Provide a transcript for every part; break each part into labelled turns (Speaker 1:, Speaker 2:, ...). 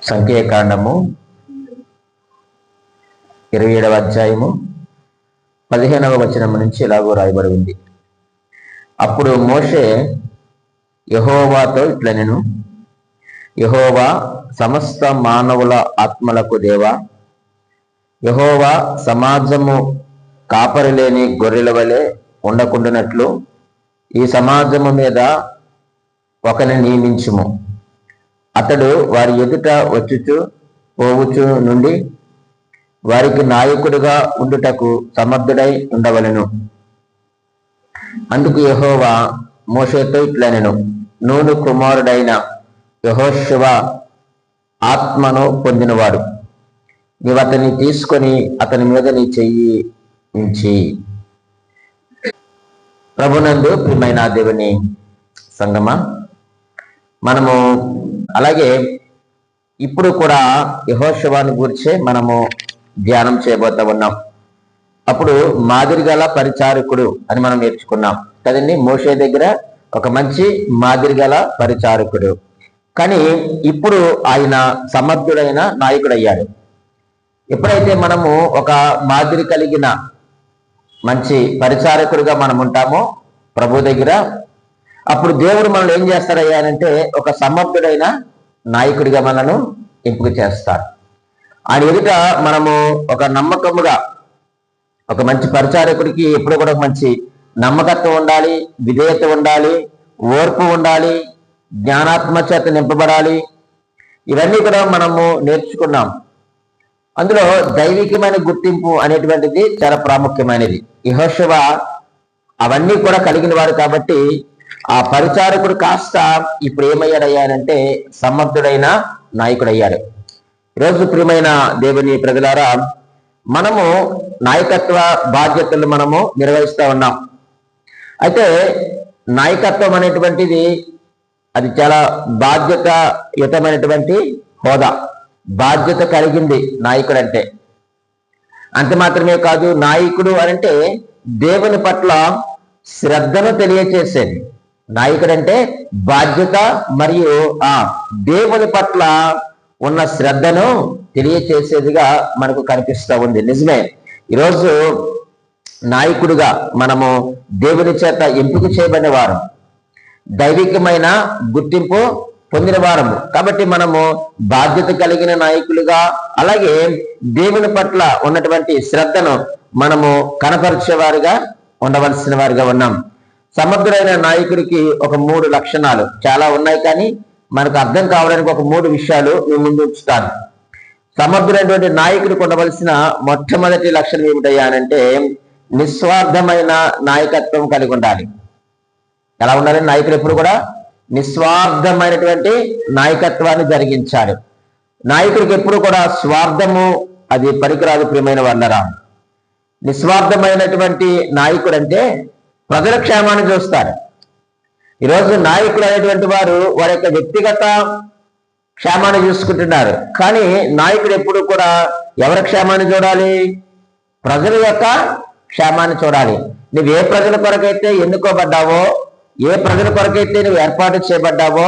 Speaker 1: సంఖ్యాకాండము 27వ అధ్యాయము 15వ వచనం నుంచి ఇలాగూ రాయబడి ఉంది. అప్పుడు మోషే యెహోవాతో ఇట్లనెను, యెహోవా సమస్త మానవుల ఆత్మలకు దేవా, యెహోవా సమాజము కాపరి లేని గొర్రెల వలె ఉండకుండానట్లు ఈ సమాజము మీద ఒకని నియమించుము. అతడు వారి ఎదుట వచ్చుచు పోవుచు నుండి వారికి నాయకుడిగా ఉండుటకు సమర్థుడై ఉండవలెను. అందుకు యెహోవా మోషేతో ఇట్లనెను, నూను కుమారుడైన యెహోషువ ఆత్మను పొందినవాడు, నీవు అతన్ని తీసుకొని అతని మీద నీ చెయ్యి ఉంచి. ప్రభునందు ప్రియమైన దేవుని సంగమా, మనము అలాగే ఇప్పుడు కూడా యెహోషువను గురించే మనము ధ్యానం చేయబోతా ఉన్నాం. అప్పుడు మాదిరిగల పరిచారకుడు అని మనం నేర్చుకున్నాం కదండి. మోషే దగ్గర ఒక మంచి మాదిరిగల పరిచారకుడు, కానీ ఇప్పుడు ఆయన సమర్థుడైన నాయకుడయ్యాడు. ఎప్పుడైతే మనము ఒక మాదిరి కలిగిన మంచి పరిచారకుడిగా మనం ఉంటామో ప్రభు దగ్గర, అప్పుడు దేవుడు మనల్ని ఏం చేస్తాడయ్యానంటే ఒక సమర్థుడైన నాయకుడిగా మనను ఎంపిక చేస్తాడు. ఆయన ఎదుట మనము ఒక నమ్మకముగా, ఒక మంచి పరిచారకుడికి ఎప్పుడు కూడా మంచి నమ్మకత్వం ఉండాలి, విధేయత ఉండాలి, ఓర్పు ఉండాలి, జ్ఞానాత్మ చేత నింపబడాలి. ఇవన్నీ కూడా మనము నేర్చుకున్నాం. అందులో దైవికమైన గుర్తింపు అనేటువంటిది చాలా ప్రాముఖ్యమైనది. యెహోషువ అవన్నీ కూడా కలిగిన వాడు కాబట్టి ఆ పరిచారకుడు కాస్త ఇప్పుడు ఏమయ్యాడయ్యానంటే సమర్థుడైన నాయకుడు అయ్యాడు. ఈరోజు ప్రియమైన దేవుని ప్రజలారా, మనము నాయకత్వ బాధ్యతలు మనము నిర్వహిస్తూ ఉన్నాం. అయితే నాయకత్వం అనేటువంటిది అది చాలా బాధ్యతాయుతమైనటువంటి హోదా, బాధ్యత కలిగింది నాయకుడు అంటే. అంత మాత్రమే కాదు, నాయకుడు అంటే దేవుని పట్ల శ్రద్ధను తెలియచేసేది. నాయకుడు అంటే బాధ్యత మరియు ఆ దేవుని పట్ల ఉన్న శ్రద్ధను తెలియచేసేదిగా మనకు కనిపిస్తూ ఉంది. నిజమే, ఈరోజు నాయకుడిగా మనము దేవుని చేత ఎంపిక చేయబడిన వారు, దైవికమైన గుర్తింపు పొందిన వారము. కాబట్టి మనము బాధ్యత కలిగిన నాయకులుగా, అలాగే దేవుని పట్ల ఉన్నటువంటి శ్రద్ధను మనము కనపరిచేవారుగా ఉండవలసిన వారిగా ఉన్నాం. సమర్థుడైన నాయకుడికి ఒక 3 లక్షణాలు చాలా ఉన్నాయి, కానీ మనకు అర్థం కావడానికి ఒక 3 విషయాలు మేము ముందు ఉంచుతాను. సమర్థుడైనటువంటి నాయకుడికి ఉండవలసిన మొట్టమొదటి లక్షణం ఏమిటయ్యానంటే నిస్వార్థమైన నాయకత్వం కలిగి ఉండాలి. ఎలా ఉండాలి? నాయకుడు ఎప్పుడు కూడా నిస్వార్థమైనటువంటి నాయకత్వాన్ని జరిగించాడు. నాయకుడికి ఎప్పుడు కూడా స్వార్థము అది పనికిరాదు. ప్రియమైన వాళ్ళరా, నిస్వార్థమైనటువంటి నాయకుడు అంటే ప్రజల క్షేమాన్ని చూస్తారు. ఈరోజు నాయకులు అనేటువంటి వారు వారి యొక్క వ్యక్తిగత క్షేమాన్ని చూసుకుంటున్నారు, కానీ నాయకుడు ఎప్పుడు కూడా ఎవరి క్షేమాన్ని చూడాలి? ప్రజల యొక్క క్షేమాన్ని చూడాలి. నువ్వు ఏ ప్రజల కొరకైతే ఎన్నుకోబడ్డావో, ఏ ప్రజల కొరకైతే నువ్వు ఏర్పాటు చేయబడ్డావో,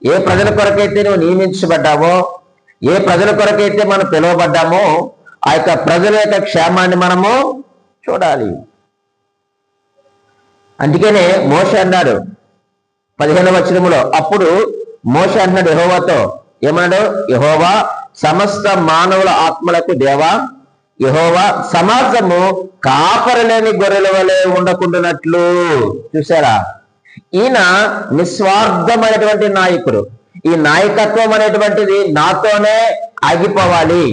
Speaker 1: ఏ ప్రజల కొరకైతే నువ్వు నియమించబడ్డావో, ఏ ప్రజల కొరకైతే మనం పిలువబడ్డామో, ఆ యొక్క ప్రజల యొక్క క్షేమాన్ని మనము చూడాలి. అందుకనే మోషే అన్నాడు 15వ వచనములో, అప్పుడు మోషే అన్నాడు యెహోవాతో, ఏమన్నాడు? యెహోవా సమస్త మానవుల ఆత్మలకు దేవా, యెహోవా సమాజము కాపరి లేని గొర్రెల వలె ఉండకుండానట్లు. చూసారా, ఈయన నిస్వార్థమైనటువంటి నాయకుడు. ఈ నాయకత్వం అనేటువంటిది నాతోనే ఆగిపోవాలి,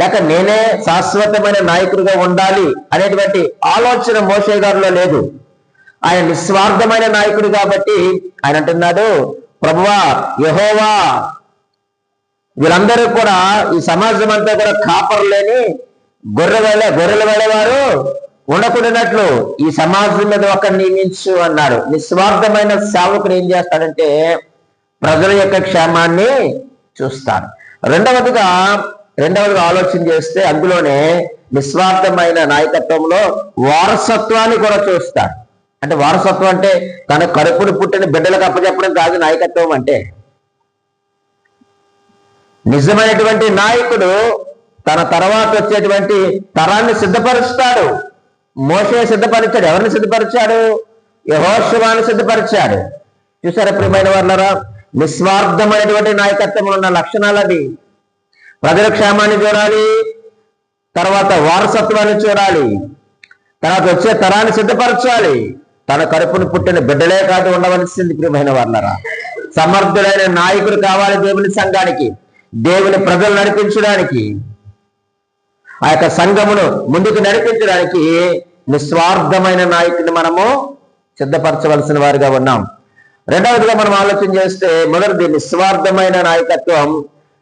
Speaker 1: లేక నేనే శాశ్వతమైన నాయకుడిగా ఉండాలి అనేటువంటి ఆలోచన మోషే గారిలో లేదు. ఆయన నిస్వార్థమైన నాయకుడు కాబట్టి ఆయన అంటున్నాడు, ప్రభువా యెహోవా వీళ్ళందరూ కూడా, ఈ సమాజం అంతా కూడా కాపరు లేని గొర్రెల వేళవారు ఉండకూడనట్లు ఈ సమాజం మీద ఒక నియమించు అన్నాడు. నిస్వార్థమైన సేవకుడు ఏం చేస్తాడంటే ప్రజల యొక్క క్షేమాన్ని చూస్తాడు. రెండవదిగా ఆలోచన చేస్తే అందులోనే నిస్వార్థమైన నాయకత్వంలో వారసత్వాన్ని కూడా చూస్తాడు. అంటే వారసత్వం అంటే తన కడుపును పుట్టిన బిడ్డలకు అప్పచెప్పడం కాదు నాయకత్వం అంటే. నిజమైనటువంటి నాయకుడు తన తర్వాత వచ్చేటువంటి తరాన్ని సిద్ధపరుస్తాడు. మోషే సిద్ధపరిచాడు. ఎవరిని సిద్ధపరిచాడు? యెహోషువను సిద్ధపరిచాడు. చూసారా ప్రియమైన వాళ్ళరా, నిస్వార్థమైనటువంటి నాయకత్వంలో ఉన్న లక్షణాలు అది. ప్రజల క్షేమాన్ని చూడాలి, తర్వాత వారసత్వాన్ని చూడాలి, తర్వాత వచ్చే తరాన్ని సిద్ధపరచాలి. తన కడుపును పుట్టిన బిడ్డలే కాదు ఉండవలసింది ప్రియమైన వాళ్ళరా. సమర్థుడైన నాయకుడు కావాలి దేవుని సంఘానికి, దేవుని ప్రజలు నడిపించడానికి, ఆ యొక్క సంఘమును ముందుకు నడిపించడానికి నిస్వార్థమైన నాయకుడిని మనము సిద్ధపరచవలసిన వారిగా ఉన్నాం. రెండవదిగా మనం ఆలోచన చేస్తే, మొదటిది నిస్వార్థమైన నాయకత్వం.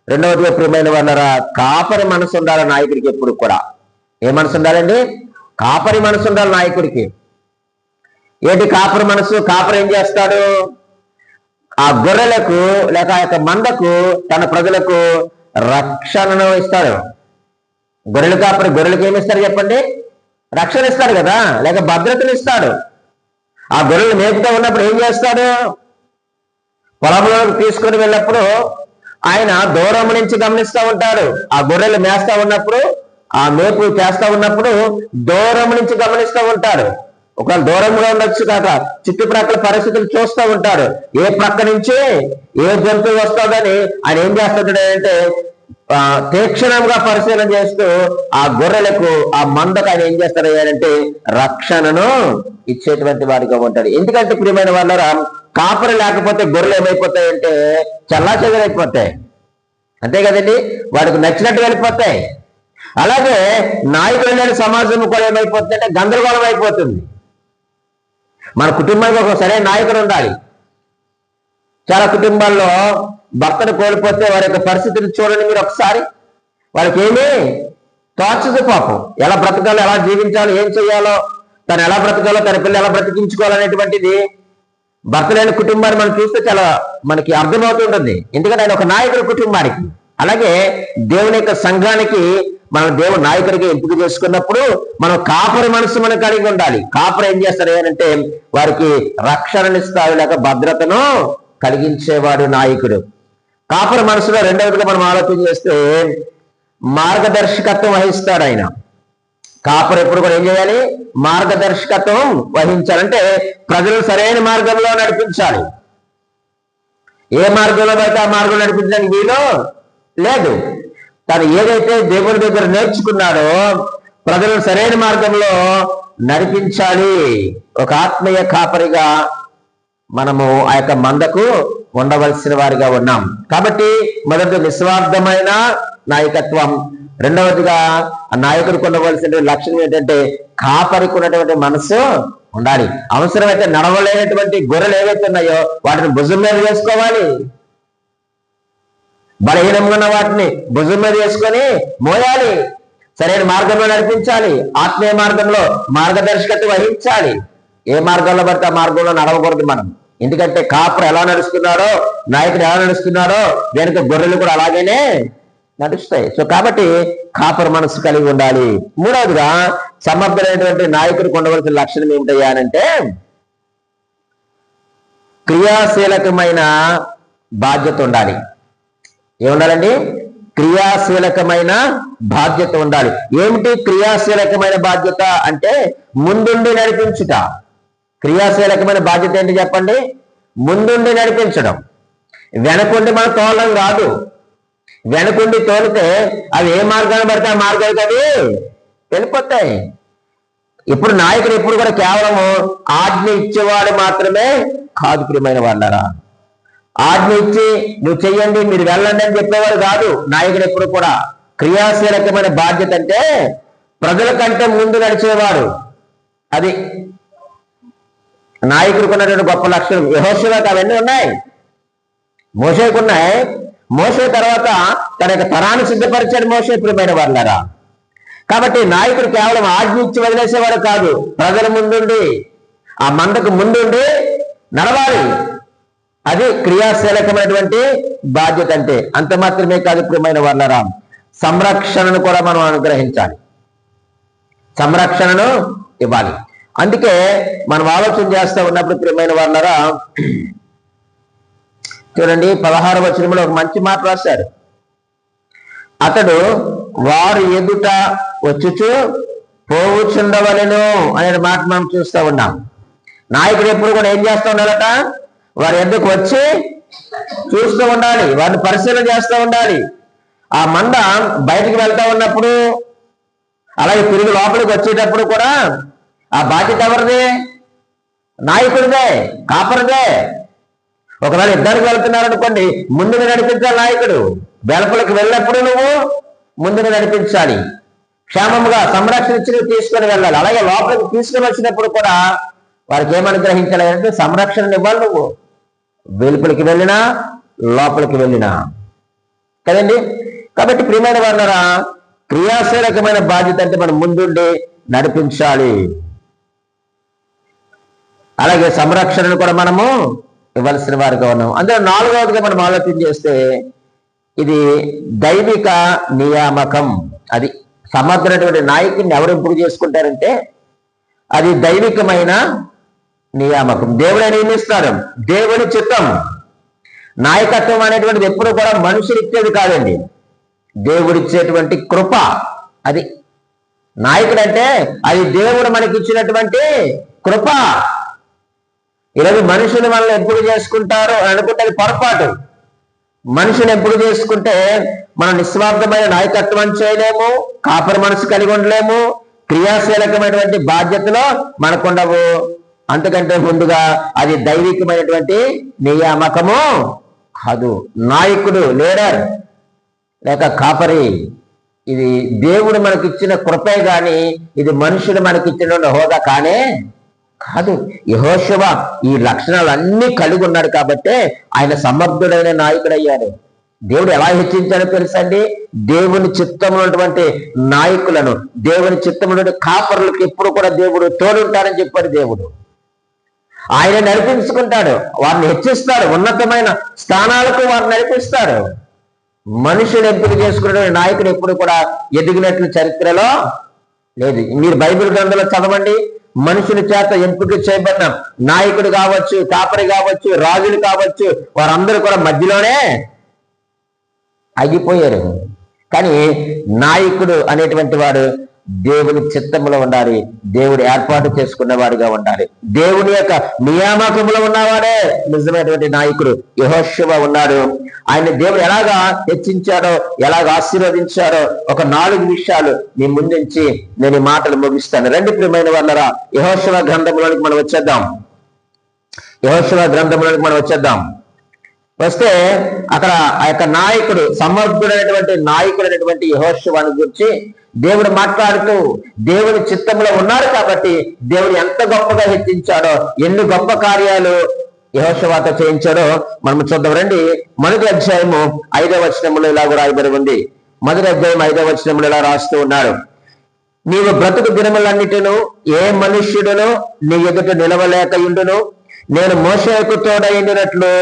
Speaker 1: రెండవదిగా ప్రియమైన వాళ్ళరా, కాపరి మనసు ఉండాలి నాయకుడికి. ఎప్పుడు కూడా ఏ మనసు ఉండాలండి? కాపరి మనసు ఉండాలి నాయకుడికి. ఏంటి కాపరి మనసు? కాపరి ఏం చేస్తాడు? ఆ గొర్రెలకు లేక ఆ యొక్క మందకు, తన ప్రజలకు రక్షణను ఇస్తాడు. గొర్రెలు కాపరి గొర్రెలకు ఏమి ఇస్తాడు చెప్పండి? రక్షణ ఇస్తాడు కదా, లేక భద్రతను ఇస్తాడు. ఆ గొర్రెలు మేపుతూ ఉన్నప్పుడు ఏం చేస్తాడు? పొలంలోకి తీసుకుని వెళ్ళినప్పుడు ఆయన దూరం నుంచి గమనిస్తూ ఉంటాడు. ఆ గొర్రెలు మేస్తూ ఉన్నప్పుడు, ఆ మేపు చేస్తూ ఉన్నప్పుడు దూరం నుంచి గమనిస్తూ ఉంటాడు. ఒకవేళ దూరంగా ఉండొచ్చు కాక చుట్టుప్రక్కల పరిస్థితులు చూస్తూ ఉంటాడు. ఏ ప్రక్క నుంచి ఏ జంతువు వస్తుందని ఆయన ఏం చేస్తాడు అంటే తీక్షణంగా పరిశీలన చేస్తూ ఆ గొర్రెలకు, ఆ మందకు ఆయన ఏం చేస్తాడు అంటే రక్షణను ఇచ్చేటువంటి వాడిగా ఉంటాడు. ఎందుకంటే ప్రియమైన వాళ్ళరా, కాపరి లేకపోతే గొర్రెలు ఏమైపోతాయంటే చల్లాచెదరైపోతాయి. అంతే కదండి, వాడికి నచ్చినట్టు వెళ్ళిపోతాయి. అలాగే నాయకులు లేని సమాజం కూడా ఏమైపోతుందంటే గందరగోళం అయిపోతుంది. మన కుటుంబానికి ఒక సరైన నాయకుడు ఉండాలి. చాలా కుటుంబాల్లో భర్తను కోల్పోతే వారి యొక్క పరిస్థితిని చూడండి మీరు ఒకసారి. వాళ్ళకి ఏమీ తోచదు పాపం. ఎలా బ్రతకాలో, ఎలా జీవించాలో, ఏం చేయాలో, తను ఎలా బ్రతకాలో, తన పిల్లలు ఎలా బ్రతికించుకోవాలనేటువంటిది భర్త లేని కుటుంబాన్ని మనం చూస్తే చాలా మనకి అర్థమవుతుంటుంది. ఎందుకంటే ఆయన ఒక నాయకుడు కుటుంబానికి. అలాగే దేవుని యొక్క సంఘానికి మనం దేవుడు నాయకుడిగా ఎంపిక చేసుకున్నప్పుడు మనం కాపరి మనసు మనం కలిగి ఉండాలి. కాపరి ఏం చేస్తాడు అంటే వారికి రక్షణనిస్తాడు, లేక భద్రతను కలిగించేవాడు నాయకుడు. కాపరి మనసులో రెండవదిగా మనం ఆలోచన చేస్తే మార్గదర్శకత్వం వహిస్తాడు ఆయన. కాపరి ఎప్పుడు కూడా ఏం చేయాలి? మార్గదర్శకత్వం వహించాలంటే ప్రజలు సరైన మార్గంలో నడిపించాలి. ఏ మార్గంలో పడితే ఆ మార్గంలో నడిపించడానికి వీలు లేదు. తను ఏదైతే దేవుని దగ్గర నేర్చుకున్నాడో ప్రజలను సరైన మార్గంలో నడిపించాలి. ఒక ఆత్మీయ కాపరిగా మనము ఆ యొక్క మందకు ఉండవలసిన వారిగా ఉన్నాం. కాబట్టి మొదటి నిస్వార్థమైన నాయకత్వం. రెండవదిగా ఆ నాయకుడికి ఉండవలసిన లక్షణం ఏంటంటే కాపరికి ఉన్నటువంటి మనసు ఉండాలి. అవసరమైతే నడవలేనటువంటి గొర్రెలు ఏవైతే ఉన్నాయో వాటిని భుజం మీద వేసుకోవాలి. బలహీనంగా ఉన్న వాటిని భుజం మీద వేసుకొని మోయాలి. సరైన మార్గంలో నడిపించాలి. ఆత్మీయ మార్గంలో మార్గదర్శకత్వం వహించాలి. ఏ మార్గంలో పడితే ఆ మార్గంలో నడవకూడదు మనం. ఎందుకంటే కాపరి ఎలా నడుస్తున్నాడో, నాయకుడు ఎలా నడుస్తున్నాడో వెనుక గొర్రెలు కూడా అలాగేనే నడుస్తాయి. సో కాబట్టి కాపరి మనసు కలిగి ఉండాలి. మూడవదిగా సమర్థులైనటువంటి నాయకుడికి ఉండవలసిన లక్షణం ఏమిటయ్యా అంటే క్రియాశీలకమైన బాధ్యత ఉండాలి. ఏముండాలండి? క్రియాశీలకమైన బాధ్యత ఉండాలి. ఏమిటి క్రియాశీలకమైన బాధ్యత అంటే ముందుండి నడిపించుట. క్రియాశీలకమైన బాధ్యత ఏంటి చెప్పండి? ముందుండి నడిపించడం. వెనకుండి మనం తోలడం కాదు. వెనకుండి తోలితే అవి ఏ మార్గాన్ని పడితే ఆ మార్గానికి అవి వెళ్ళిపోతాయి. ఇప్పుడు నాయకుడు ఎప్పుడు కూడా కేవలము ఆజ్ఞ ఇచ్చేవాడు మాత్రమే కాదు ప్రియమైన వాళ్ళారా. ఆజ్ఞ ఇచ్చి నువ్వు చెయ్యండి, మీరు వెళ్ళండి అని చెప్పేవాడు కాదు నాయకుడు. ఎప్పుడు కూడా క్రియాశీలకమైన బాధ్యత అంటే ప్రజల కంటే ముందు నడిచేవాడు. అది నాయకుడికి ఉన్నటువంటి గొప్ప లక్షణం. యెహోషువకు అవన్నీ ఉన్నాయి, మోషేకు ఉన్నాయి. మోషే తర్వాత తన యొక్క తరాన్ని సిద్ధపరిచాడు మోషే ప్రియమైన వాళ్ళారా. కాబట్టి నాయకుడు కేవలం ఆజ్ఞ ఇచ్చి వదిలేసేవాడు కాదు. ప్రజల ముందుండి ఆ మందకు ముందుండి నడవాలి. అది క్రియాశీలకమైనటువంటి బాధ్యత. అంటే అంత మాత్రమే కాదు ప్రియమైన వాళ్ళారా, సంరక్షణను కూడా మనం అనుగ్రహించాలి, సంరక్షణను ఇవ్వాలి. అందుకే మనం ఆలోచన చేస్తూ ఉన్నప్పుడు ప్రియమైన వాళ్ళారా, చూడండి 16వ వచనంలో ఒక మంచి మాట రాశారు. అతడు వారు ఎదుట వచ్చుచు పోవుచుండవలెను అనే మాట మనం చూస్తూ ఉన్నాం. నాయకుడు ఎప్పుడు కూడా ఏం చేస్తూ ఉండాలట? వారి ఎద్దుకు వచ్చి చూస్తూ ఉండాలి, వారిని పరిశీలన చేస్తూ ఉండాలి. ఆ మంద బయటికి వెళ్తా ఉన్నప్పుడు, అలాగే తిరిగి లోపలికి వచ్చేటప్పుడు కూడా ఆ బాధ్యత ఎవరిది? నాయకుడిదే, కాపరిదే. ఒకవేళ యుద్ధానికి వెళ్తున్నారనుకోండి, ముందుగా నడిపించాలి నాయకుడు. వెలుపలికి వెళ్ళినప్పుడు నువ్వు ముందుగా నడిపించాలి, క్షేమంగా సంరక్షణ ఇచ్చి తీసుకొని వెళ్ళాలి. అలాగే లోపలికి తీసుకొని వచ్చినప్పుడు కూడా వారికి ఏమనుగ్రహించాలి అంటే సంరక్షణ ఇవ్వాలి. నువ్వు వెలుపలికి వెళ్ళినా లోపలికి వెళ్ళినా కదండి. కాబట్టి ప్రియమైన వాళ్ళరా, క్రియాశీలకమైన బాధ్యత అంటే మనం ముందుండి నడిపించాలి. అలాగే సంరక్షణను కూడా మనము ఇవ్వాల్సిన వారిగా ఉన్నాం. అందులో 4వదిగా మనం ఆలోచన చేస్తే ఇది దైవిక నియామకం. అది సమర్థుడైనటువంటి నాయకుడిని ఎవరు ఇంప్రూవ్ చేసుకుంటారంటే అది దైవికమైన నియామకం. దేవుడే నియమిస్తాడు, దేవుని చిత్తం. నాయకత్వం అనేటువంటిది ఎప్పుడు కూడా మనుషులు ఇచ్చేది కాదండి, దేవుడిచ్చేటువంటి కృప. అది నాయకుడు అంటే అది దేవుడు మనకి ఇచ్చినటువంటి కృప. ఈరోజు మనుషులు మనల్ని ఎప్పుడు చేసుకుంటారు అని అనుకుంటే అది పొరపాటు. మనుషులు ఎప్పుడు చేసుకుంటే మనం నిస్వార్థమైన నాయకత్వం చేయలేము, కాపరి మనసు కలిగి ఉండలేము, క్రియాశీలకమైనటువంటి బాధ్యతలో మనకుండవు. అంతకంటే ముందుగా అది దైవికమైనటువంటి నియామకము కాదు. నాయకుడు, లీడర్ లేక కాపరి, ఇది దేవుడు మనకిచ్చిన కృపే గాని ఇది మనుషులు మనకిచ్చిన హోదా కానే కాదు. యెహోషువ ఈ లక్షణాలన్నీ కలిగి ఉన్నాడు కాబట్టే ఆయన సమర్థుడైన నాయకుడు అయ్యాడు. దేవుడు ఎలా హెచ్చించాడో తెలుసండి? దేవుని చిత్తంలో ఉన్నటువంటి నాయకులను, దేవుని చిత్తంలో కాపరులకు ఎప్పుడు కూడా దేవుడు తోడుంటారని చెప్పాడు. దేవుడు ఆయన నడిపించుకుంటాడు, వారిని హెచ్చిస్తాడు, ఉన్నతమైన స్థానాలకు వారిని నడిపిస్తాడు. మనుషులు ఎంపిక చేసుకునే నాయకుడు ఎప్పుడు కూడా ఎదిగినట్లు చరిత్రలో లేదు. మీరు బైబిల్ గ్రంథంలో చదవండి, మనుషుల చేత ఎంపిక చేయబడిన నాయకుడు కావచ్చు, కాపరి కావచ్చు, రాజులు కావచ్చు, వారందరూ కూడా మధ్యలోనే ఆగిపోయారు. కానీ నాయకుడు అనేటువంటి వాడు దేవుని చిత్తంలో ఉండాలి, దేవుడు ఏర్పాటు చేసుకున్న వాడిగా ఉండాలి. దేవుని యొక్క నియామకంలో ఉన్నవాడే నిజమైనటువంటి నాయకుడు. యెహోషువ ఉన్నాడు. ఆయన దేవుడు ఎలాగా హెచ్చించాడో, ఎలాగ ఆశీర్వదించాడో ఒక 4 విషయాలు మీ ముందుంచి నేను ఈ మాటలు ముగిస్తాను. రండి ప్రియమైన వాళ్ళరా, యెహోషువ గ్రంథంలోనికి మనం వచ్చేద్దాం. యెహోషువ గ్రంథంలోనికి మనం వచ్చేద్దాం. వస్తే అక్కడ ఆ యొక్క నాయకుడు, సమర్థుడైనటువంటి నాయకుడు అయినటువంటి యెహోషువను గురించి దేవుడు మాట్లాడుతూ దేవుని చిత్తంలో ఉన్నారు కాబట్టి దేవుడు ఎంత గొప్పగా హెచ్చించాడో, ఎన్ని గొప్ప కార్యాలు యెహోషువతో చేయించాడో మనం చూద్దాం. రండి, 1వ అధ్యాయము 5వ వచనంలో ఇలాగ రాయబడి ఉంది. 1వ అధ్యాయం 5వ వచనంలో ఇలా రాస్తూ ఉన్నాడు: నీవు బ్రతుకు దినములన్నిటిను ఏ మనుష్యుడును నీ ఎదుట నిలవలేకయుండును, నేను మోషేకు తోడైండినట్లు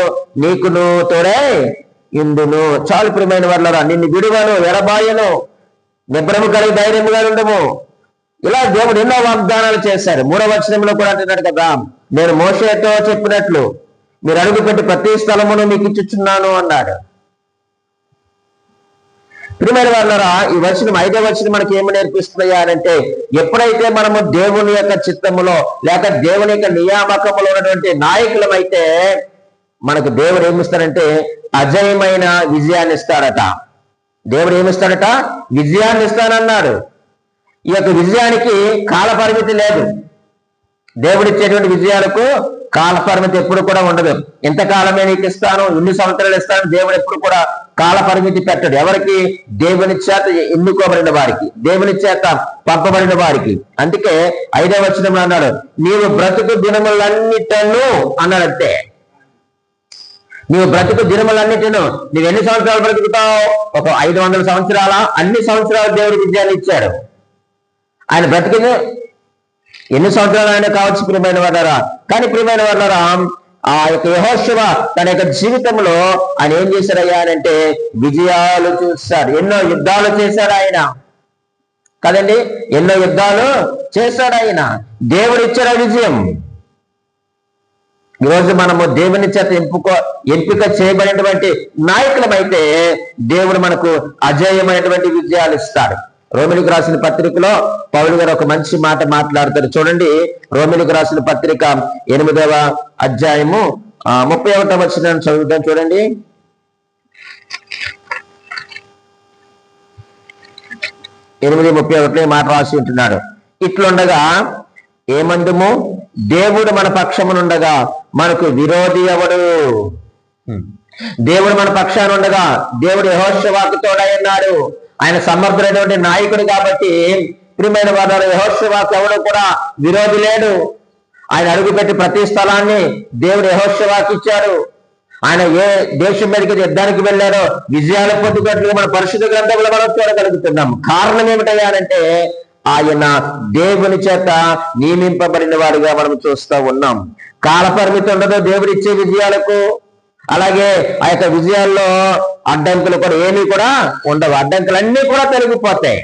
Speaker 1: నీకును తోడై ఇందును. చాలు ప్రియమైన వాళ్ళరా, నిన్ను విడువను, ఎడబాయను, నిబ్రము కలిగి ధైర్యముగా ఉండము. ఇలా దేవుడు ఎన్నో వాగ్దానాలు చేశారు. 3వ వచనంలో కూడా అంటున్నాడు కదా, నేను మోషేతో చెప్పినట్లు మీరు అడుగుపెట్టి ప్రతి స్థలమును మీకు ఇచ్చుచున్నాను అన్నాడు. ప్రియమైన వాళ్ళరా, ఈ వచనం 5వ వచనం మనకి ఏమి నేర్పిస్తున్నాయా ఎప్పుడైతే మనము దేవుని యొక్క చిత్తములో లేక దేవుని యొక్క నియామకములో ఉన్నటువంటి నాయకులమైతే మనకు దేవుడు ఏమిస్తాడంటే అజయమైన విజయాన్ని ఇస్తాడట. దేవుడు ఏమిస్తాడట? విజయాన్ని ఇస్తానన్నాడు. ఈ యొక్క విజయానికి కాల పరిమితి లేదు. దేవుడిచ్చేటువంటి విజయాలకు కాల పరిమితి ఎప్పుడు కూడా ఉండదు. ఎంతకాలమే నీకు ఇస్తాను, ఇన్ని సంవత్సరాలు ఇస్తాను, దేవుడు ఎప్పుడు కూడా కాల పరిమితి పెట్టడు. ఎవరికి? దేవుని చేత ఎన్నుకోబడిన వారికి, దేవుని చేత పంపబడిన వారికి. అందుకే 5వ వచనంలో అన్నాడు, నీవు బ్రతుకు దినములన్నిటను అన్నాడంతే. నీవు బ్రతుకు దినములన్నిటిను, నువ్వు ఎన్ని సంవత్సరాలు బ్రతుకుతావు? ఒక 500 సంవత్సరాల? అన్ని సంవత్సరాలు దేవుడు విజయాన్ని ఇచ్చాడు. ఆయన బ్రతికింది ఎన్ని సంవత్సరాలు ఆయన కావచ్చు ప్రియమైన వాళ్ళరా. కానీ ప్రియమైన వాళ్ళరా, ఆ యొక్క యెహోషువ తన యొక్క జీవితంలో ఆయన ఏం చేశాడయ్యా అంటే విజయాలు చూశాడు. ఎన్నో యుద్ధాలు చేశాడు ఆయన కదండి, ఎన్నో యుద్ధాలు చేశాడు ఆయన. దేవుడు ఇచ్చాడు విజయం. ఈరోజు మనము దేవుని చేత ఎంపిక చేయబడినటువంటి నాయకులమైతే దేవుడు మనకు అజేయమైనటువంటి విజయాలు ఇస్తాడు. రోమిలికి రాసిన పత్రికలో పౌలు గారు ఒక మంచి మాట మాట్లాడతారు. చూడండి, రోమిలికి రాసిన పత్రిక 8వ అధ్యాయము 31వ వచనాన్ని చదువుతాం. చూడండి, 8:31 మాట రాసి ఉంటున్నాడు. ఇట్లుండగా ఏమందుము, దేవుడు మన పక్షమునుండగా మనకు విరోధి ఎవడు? దేవుడు మన పక్షాన ఉండగా దేవుడు యెహోషువకు తోడై ఉన్నాడు. ఆయన సమర్థుడైనటువంటి నాయకుడు కాబట్టి ప్రియమైన వారు యెహోషువకు ఎవడు కూడా విరోధి లేడు. ఆయన అడుగుపెట్టి ప్రతి స్థలాన్ని దేవుడు యెహోషువకు ఇచ్చాడు. ఆయన ఏ దేశం మీదకి యుద్ధానికి వెళ్ళారో విజయాలు పొందుకున్నట్లుగా మన పరిశుద్ధ గ్రంథంలో మనం చూడగలుగుతున్నాం. కారణం ఏమిటయ్యానంటే ఆయన దేవుని చేత నియమింపబడిన వాడిగా మనం చూస్తూ ఉన్నాం. కాల పరిమితి ఉండదు దేవుడు ఇచ్చే విజయాలకు. అలాగే ఆ యొక్క విజయాల్లో అడ్డంకులు కూడా ఏమీ కూడా ఉండవు. అడ్డంకులన్నీ కూడా తొలగిపోతాయి.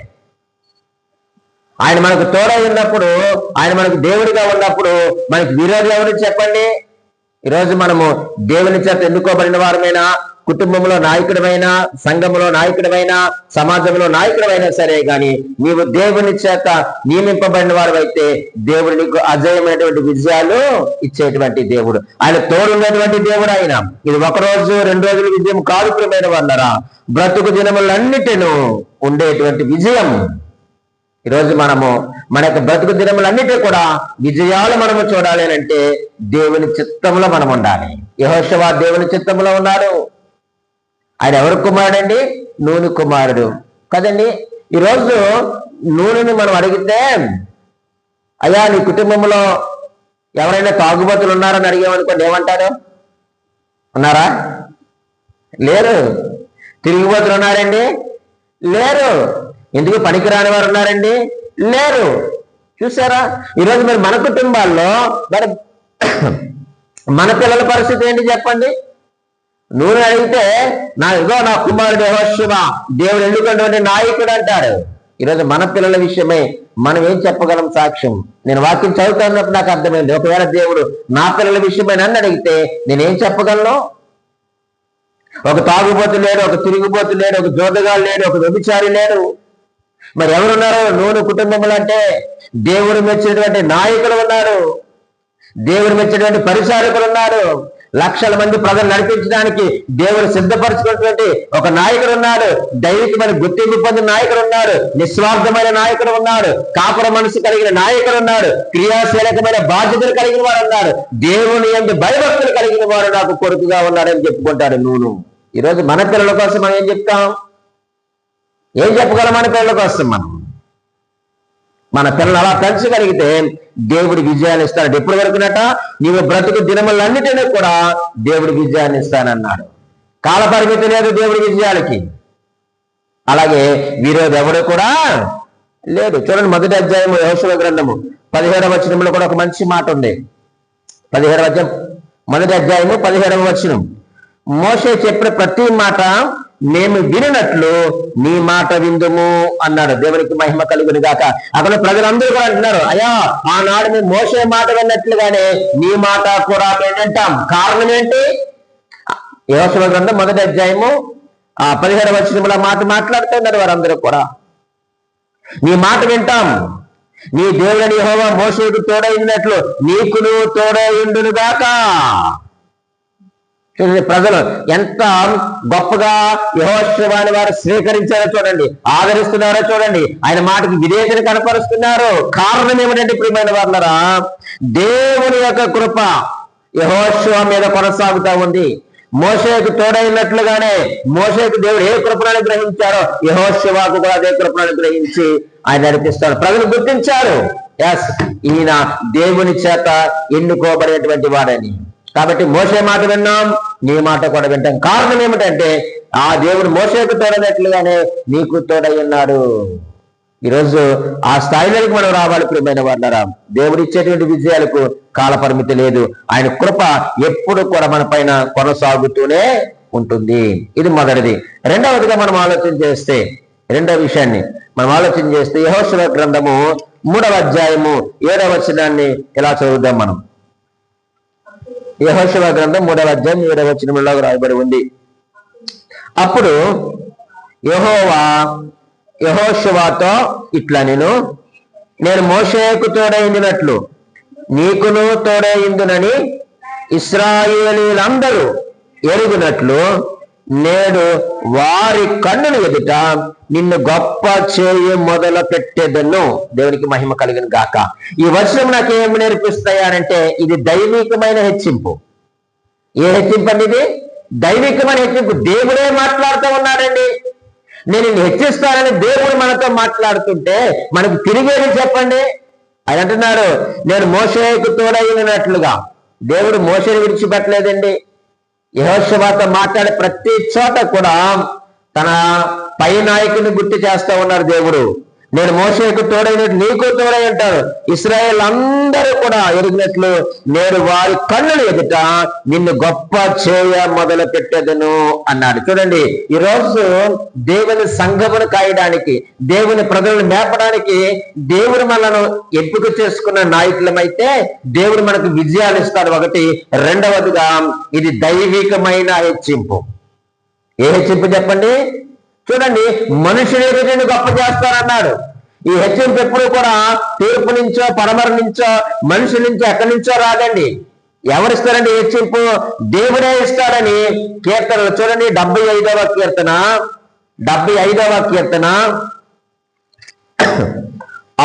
Speaker 1: ఆయన మనకు తోడై ఉన్నప్పుడు, ఆయన మనకు దేవుడిగా ఉన్నప్పుడు మనకి విరోధి ఎవరు చెప్పండి? ఈరోజు మనము దేవుని చేత ఎన్నుకోబడిన వారమైనా, కుటుంబంలో నాయకుడమైనా, సంఘంలో నాయకుడమైనా, సమాజంలో నాయకుడమైనా సరే గాని నీవు దేవుని చేత నియమింపబడిన వారైతే దేవుడు నీకు అజయమైనటువంటి విజయాలు ఇచ్చేటువంటి దేవుడు. ఆయన తోడున్నటువంటి దేవుడు. ఆయన ఇది 1 రోజు 2 రోజుల విజయం కాదు ప్రియమైన వాళ్ళరా, బ్రతుకు దినములన్నిటిను ఉండేటువంటి విజయం. ఈరోజు మనము మన యొక్క బ్రతుకు దినములన్నిటి కూడా విజయాలు మనము చూడాలి అంటే దేవుని చిత్తంలో మనం ఉండాలి. యెహోషువ దేవుని చిత్తంలో ఉన్నాడు. ఆయన ఎవరి కుమారుడండి? నూను కుమారుడు కదండి. ఈరోజు నూనెని మనం అడిగితే, అయ్యా నీ కుటుంబంలో ఎవరైనా తాగుబోతులు ఉన్నారని అడిగామనుకోండి, ఏమంటారు? ఉన్నారా? లేరు. తిరిగిపోతులు ఉన్నారండి? లేరు. ఎందుకు పనికిరాని వారు ఉన్నారండి? లేరు. చూసారా? ఈరోజు మరి మన కుటుంబాల్లో మరి మన పిల్లల పరిస్థితి ఏంటి చెప్పండి? నూనె అడిగితే నా కుమారుడు యెహోషువ దేవుడు ఎన్నుకున్నటువంటి నాయకుడు అంటారు. ఈరోజు మన పిల్లల విషయమై మనం ఏం చెప్పగలం సాక్ష్యం? నేను వాక్యం చదువుతున్నప్పుడు నాకు అర్థమైంది, ఒకవేళ దేవుడు నా పిల్లల విషయమై నన్ను అడిగితే నేనేం చెప్పగలను? ఒక తాగుబోతు లేడు, ఒక తిరిగిపోతు లేడు, ఒక జోదగాడు లేడు, ఒక వ్యభిచారి లేడు. మరి ఎవరున్నారు నూనె కుటుంబంలో అంటే? దేవుడు మెచ్చినటువంటి నాయకులు ఉన్నారు, దేవుడు మెచ్చినటువంటి పరిచారకులు ఉన్నారు, లక్షల మంది ప్రజలు నడిపించడానికి దేవుడు సిద్ధపరచుకున్నటువంటి ఒక నాయకుడు ఉన్నాడు, దైవికమైన గుర్తింపు పొందిన నాయకుడు ఉన్నాడు, నిస్వార్థమైన నాయకుడు ఉన్నాడు, కాపుర మనసు కలిగిన నాయకుడు ఉన్నాడు, క్రియాశీలకమైన బాధ్యతలు కలిగిన వాడు ఉన్నాడు, దేవుని యందు భయభక్తులు కలిగిన వాడు నాకు కొడుకుగా ఉన్నాడని చెప్పుకుంటాడు నూను. ఈరోజు మన పిల్లల కోసం మనం ఏం చెప్తాం? ఏం చెప్పగలం మన పిల్లల కోసం? మన పిల్లలు అలా పెంచగలిగితే దేవుడి విజయాన్ని ఇస్తాడు. ఎప్పటి వరకునట? నీవు బ్రతుకు దినములన్నిటినీ కూడా దేవుడి విజయాన్ని ఇస్తానన్నాడు. కాల పరిమితి లేదు దేవుడి విజయాలకి. అలాగే విరోధి ఎవడు కూడా లేదు. చూడండి, 1వ అధ్యాయము యెహోషువ గ్రంథము 17వ వచనంలో కూడా ఒక మంచి మాట ఉంది. 1వ అధ్యాయము 17వ వచనం. మోషే చెప్పిన ప్రతి మాట మేము వినినట్లు నీ మాట విందుము అన్నాడు. దేవునికి మహిమ కలుగును గాక. అక్కడ ప్రజలందరూ కూడా అంటున్నారు, అయ్యా ఆనాడు మేము మోషే మాట విన్నట్లుగానే నీ మాట కూడా మేము వింటాం. కారణం ఏంటి? యెహోషువ గ్రంథం 1వ అధ్యాయము 17వ వచనంలో మాట మాట్లాడుతున్నారు వారందరూ కూడా. నీ మాట వింటాం. నీ దేవుడని యెహోవా మోషేకు తోడైనట్లు నీకును తోడైండును గాక. ప్రజలు ఎంత గొప్పగా యెహోషువని వారు స్వీకరించారో చూడండి, ఆదరిస్తున్నారో చూడండి, ఆయన మాటకి విధేయతను కనపరుస్తున్నారు. కారణం ఏమిటంటే ప్రియమైన వారులారా, దేవుని యొక్క కృప యెహోషువ మీద కొనసాగుతా ఉంది. మోషేకు తోడైనట్లుగానే మోషేకు దేవుడు ఏ కృపను అనుగ్రహించారో యెహోషువకు కూడా అదే కృపను అనుగ్రహించి ఆయన నడిపిస్తాడు. ప్రజలు గుర్తించారు, ఎస్ ఈయన దేవుని చేత ఎన్నుకోబడినటువంటి వాడని. కాబట్టి మోషే మాట విన్నాం, నీ మాట కూడా వింటాం. కారణం ఏమిటంటే ఆ దేవుడు మోషేకు తోడైనట్లుగానే నీకు తోడై ఉన్నాడు. ఈరోజు ఆ స్థాయిలోకి మనం రావాలి ప్రియమైన వాళ్ళరా. దేవుడు ఇచ్చేటువంటి విజయాలకు కాల పరిమితి లేదు. ఆయన కృప ఎప్పుడు కూడా మన పైన కొనసాగుతూనే ఉంటుంది. ఇది మొదటిది. రెండవదిగా మనం ఆలోచన చేస్తే, రెండవ విషయాన్ని మనం ఆలోచన చేస్తే యెహోషువ గ్రంథము 3వ అధ్యాయము 7వ వచనాన్ని ఇలా చదువుదాం మనం. యెహోషువ గ్రంథం 3వ అధ్యాయం 7వ వచనంలో రాయబడి ఉంది. అప్పుడు యెహోషువతో ఇట్లా నేను మోషేకు తోడైందినట్లు నీకును తోడైందునని ఇశ్రాయేలీయులందరూ ఎరుగునట్లు నేడు వారి కన్నుల ఎదుట నిన్ను గొప్ప చేయ మొదలు పెట్టేదను. దేవునికి మహిమ కలిగిన గాక. ఈ వచనం నాకు ఏమి నేర్పిస్తాయనంటే ఇది దైవికమైన హెచ్చింపు. ఏ హెచ్చింపు అండి ఇది? దైవికమైన హెచ్చింపు. దేవుడే మాట్లాడుతూ ఉన్నాడండి. నేను నిన్ను హెచ్చిస్తానని దేవుడు మనతో మాట్లాడుతుంటే మనకు తిరిగేది చెప్పండి. ఆయన అంటున్నాడు నేను మోషేకు తోడైనట్లుగా. దేవుడు మోషేని విడిచిపెట్టలేదండి. యెహోషువతో మాట్లాడే ప్రతి చోట కూడా తన పై నాయకుని గుర్తు చేస్తూ ఉన్నారు దేవుడు. నేను మోషేకు తోడైనట్టు నీకు తోడై ఉంటారు. ఇశ్రాయేల్ అందరూ కూడా ఎరిగినట్లు నేను వారి కన్నుల ఎదుట నిన్ను గొప్ప చేయ మొదలు పెట్టేదను అన్నాడు. చూడండి, ఈరోజు దేవుని సంఘమును కాయడానికి, దేవుని ప్రజలను మేపడానికి దేవుడు మనను ఎంపిక చేసుకున్న నాయకులమైతే దేవుడు మనకు విజయాలు ఇస్తాడు. ఒకటి. రెండవదిగా ఇది దైవికమైన హెచ్చింపు. ఏ హెచ్చింపు చెప్పండి? చూడండి, మనుషులు ఎదుట గొప్ప చేస్తారన్నాడు. ఈ హెచ్చింపు ఎప్పుడు కూడా తూర్పు నుంచో పడమర నుంచో మనుషుల నుంచో ఎక్కడి నుంచో రాదండి. ఎవరిస్తారండి హెచ్చింపు? దేవుడే ఇస్తాడని కీర్తనలు చూడండి. 75వ కీర్తన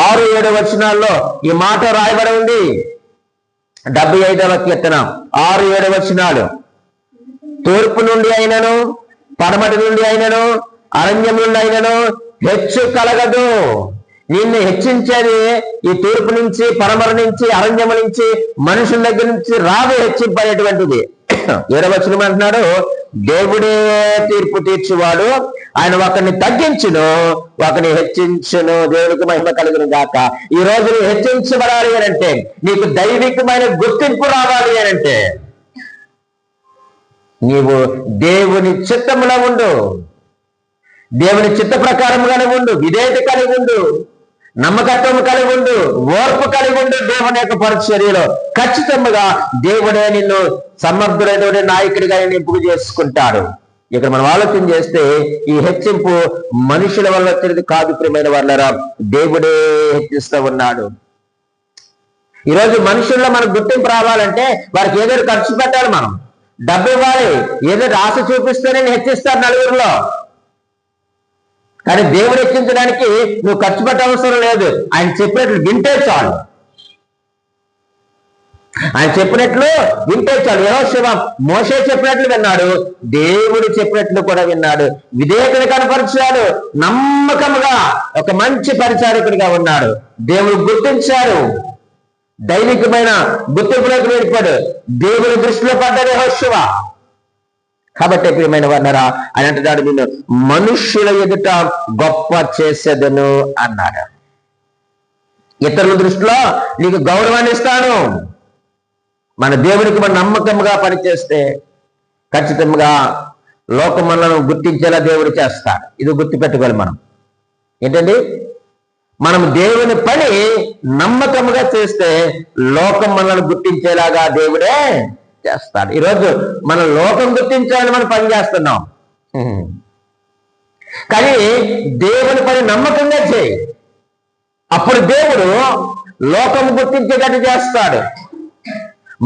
Speaker 1: 6-7 వచనాల్లో ఈ మాట రాయబడి ఉంది. 75వ కీర్తన 6-7 వచనాలు. తూర్పు నుండి అయినను పడమటి నుండి అయినను అరణ్యం నుండి అయినను హెచ్చు కలగదు. నిన్ను హెచ్చించేది ఈ తూర్పు నుంచి పడమర నుంచి అరణ్యం నుంచి మనుషుల దగ్గర నుంచి రాదు హెచ్చింపు అనేటువంటిది. 7వ వచనం అంటున్నాడు దేవుడే తీర్పు తీర్చువాడు, ఆయన ఒకరిని తగ్గించును ఒకరిని హెచ్చించును. దేవునికి మహిమ కలుగును గాక. ఈ రోజు నువ్వు హెచ్చించబడాలి అనంటే, నీకు దైవికమైన గుర్తింపు రావాలి అనంటే నీవు దేవుని చిత్తములో ఉండు, దేవుని చిత్త ప్రకారముగానే ఉండు, విధేయత కలిగి ఉండు, నమ్మకత్వం కలిగి ఉండు, ఓర్పు కలిగి ఉండు. దేవుని యొక్క పరిచర్యలో ఖచ్చితంగా దేవుడే నిన్ను సమర్థుడైన నాయకుడిగా ఎంపిక చేసుకుంటాడు. ఇక్కడ మనం ఆలోచన చేస్తే ఈ హెచ్చింపు మనుషుల వల్ల వచ్చేది కాదు ప్రియమైన వాళ్ళరా, దేవుడే హెచ్చిస్తూ ఉన్నాడు. ఈరోజు మనుషుల్లో మనకు గుర్తింపు రావాలంటే వారికి ఏదో ఖర్చు పెట్టాలి, మనం డబ్బు ఇవ్వాలి, ఏదో ఆశ చూపిస్తేనే హెచ్చిస్తారు నలుగురిలో. కానీ దేవుడు హెచ్చించడానికి నువ్వు ఖర్చు పెట్టవసరం లేదు. ఆయన చెప్పినట్లు వింటే చాలు. ఆయన చెప్పినట్లు వింటే చాలు. యెహోషువ మోషే చెప్పినట్లు విన్నాడు, దేవుడు చెప్పినట్లు కూడా విన్నాడు. విధేయతను కనపరిచాడు, నమ్మకముగా ఒక మంచి పరిచారకుడిగా ఉన్నాడు. దేవుడు గుర్తించాడు, దైవికమైన గుర్తింపులోకి వెళ్ళిపోయాడు. దేవుని దృష్టిలో పడ్డాడు యెహోషువ. కాబట్టి ప్రియమైన వారలారా, ఆయన అంటున్నాడు నిన్ను మనుష్యుల ఎదుట గొప్ప చేసేదను అన్నాడు. ఇతరుల దృష్టిలో నీకు గౌరవాన్ని ఇస్తాను. మన దేవునికి మన నమ్మకంగా పనిచేస్తే ఖచ్చితంగా లోకం మనల్ని గుర్తించేలా దేవుడు చేస్తాడు. ఇది గుర్తుపెట్టుకోవాలి మనం. ఏంటండి, మనం దేవుని పని నమ్మకంగా చేస్తే లోకం మనల్ని గుర్తించేలాగా దేవుడే చేస్తాడు. ఈరోజు మనం లోకం గుర్తించాలని మనం పని చేస్తున్నాం, కానీ దేవుని పని నమ్మకంగా చేయి. అప్పుడు దేవుడు లోకం గుర్తించేటట్టు చేస్తాడు.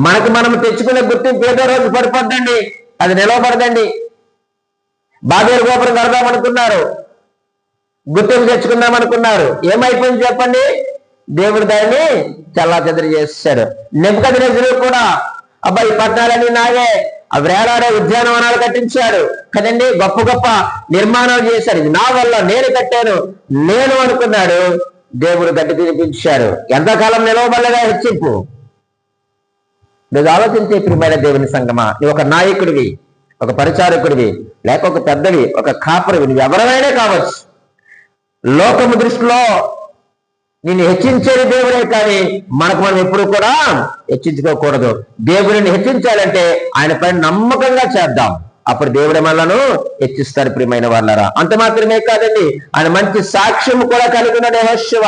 Speaker 1: మనకు మనం తెచ్చుకునే గుర్తింపు ఏదో రోజు పడిపోద్దండి, అది నిలవబడదండి. బాబేలు గోపురం కడదామనుకున్నారు, గుర్తింపు తెచ్చుకుందాం అనుకున్నారు, ఏమైపోయింది చెప్పండి? దేవుడు దాన్ని చల్లాచెదరు చేశాడు. నెబుకద్నెజరు కూడా అబ్బాయి పట్టణాలన్నీ నావే, ఆ వేలాడే ఉద్యానవనాలు కట్టించాడు కదండి, గొప్ప గొప్ప నిర్మాణాలు చేశాడు. ఇది నా వల్ల, నేను కట్టాను, నేను అనుకున్నాడు. దేవుడు గట్టి తినిపించాడు. ఎంతకాలం నిలవబడగా హెచ్చింపు. నువ్వు ఆలోచించే ప్రియమైన దేవుని సంగమా, నువ్వు ఒక నాయకుడివి, ఒక పరిచారకుడివి, లేక ఒక పెద్దవి, ఒక కాపరివి, నువ్వు ఎవరైనా కావచ్చు. లోకము దృష్టిలో నిన్ను హెచ్చించేది దేవుడే, కానీ మనకు మనం ఎప్పుడు కూడా హెచ్చించుకోకూడదు. దేవుడిని హెచ్చించాలంటే ఆయన పైన నమ్మకంగా చేద్దాం, అప్పుడు దేవుడు మనలను హెచ్చిస్తారు ప్రియమైన వాళ్ళరా. అంత మాత్రమే కాదండి, ఆయన మంచి సాక్ష్యం కూడా కలిగి ఉన్నాడు యెహోషువ.